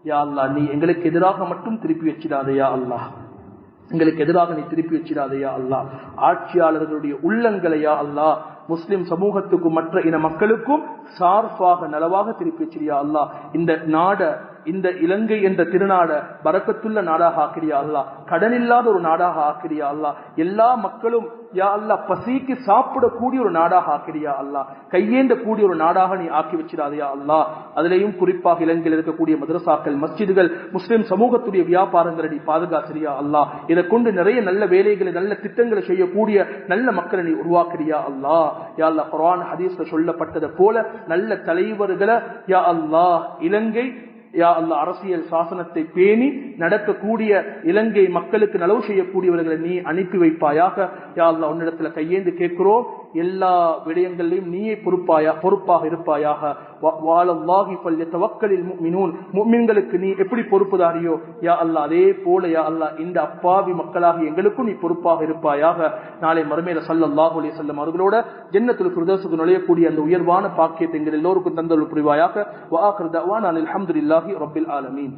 யா அல்லாஹ், நீ எங்களுக்கு எதிராக மட்டும் திருப்பி வச்சிடாதையா அல்லாஹ், எங்களுக்கு எதிராக நீ திருப்பி வச்சிடாதையா அல்லாஹ். ஆட்சியாளர்களுடைய உள்ளங்களையா அல்லாஹ் முஸ்லிம் சமூகத்துக்கும் மற்ற இன மக்களுக்கும் சார்பாக நலவாக திருப்பி வச்சிரியா அல்லாஹ். இந்த நாட, இந்த இலங்கை என்ற திருநாட பரக்கத்துள்ள நாடாக ஆக்கிறியா அல்லாஹ். கடன் இல்லாத ஒரு நாடாக ஆக்கிறியா அல்லாஹ். எல்லா மக்களும் யா அல்லாஹ் பசிக்கு சாப்பிடக்கூடிய ஒரு நாடாக ஆக்கிறியா அல்லாஹ். கையேந்த கூடிய ஒரு நாடாக நீ ஆக்கி வச்சிடாதையா அல்லாஹ். அதிலேயும் குறிப்பாக இலங்கையில் இருக்கக்கூடிய மதரசாக்கள், மஸ்ஜிதுகள், முஸ்லிம் சமூகத்துடைய வியாபாரங்களை நீ பாதுகாக்கிறியா அல்லாஹ். இதை கொண்டு நிறைய நல்ல வேலைகளை, நல்ல திட்டங்களை செய்யக்கூடிய நல்ல மக்களை நீ உருவாக்கிறியா அல்லாஹ். யா அல்லாஹ், குர்ஆன் ஹதீஸ்ல சொல்லப்பட்டதை போல நல்ல தலைவர்களை யா அல்லாஹ் இலங்கை யா அல்லாஹ் அரசியல் சாசனத்தை பேணி நடக்கக்கூடிய இலங்கை மக்களுக்கு நலவு செய்யக்கூடியவர்களை நீ அனுப்பி வைப்பாயாக. யா அல்லாஹ், உன்னிடத்துல கையேந்து கேட்கிறோம், எல்லா விடயங்களிலும் நீயே பொறுப்பாக இருப்பாயாக. வஅலல்லாஹி ஃபல்யதவக்கலில் முஃமினூன், முஃமின்களுக்கு நீ எப்படி பொறுப்புதாரியோ யா அல்லாஹ் அதே போல யா அல்லாஹ் இந்த அப்பாவி மக்களாக எங்களுக்கும் நீ பொறுப்பாக இருப்பாயாக. நாளை மறுமையில ஸல்லல்லாஹு அலைஹி வஸல்லம் அவர்களோட ஜன்னத்துல் ஃபிர்தௌஸுக்கு நுழையக்கூடிய அந்த உயர்வான பாக்கியத்தை எங்கள் எல்லோருக்கும் தந்தருள் புரிவாயாக. வஆகிரு தஅவானா அல்ஹம்துலில்லாஹி ரப்பில் ஆலமீன்.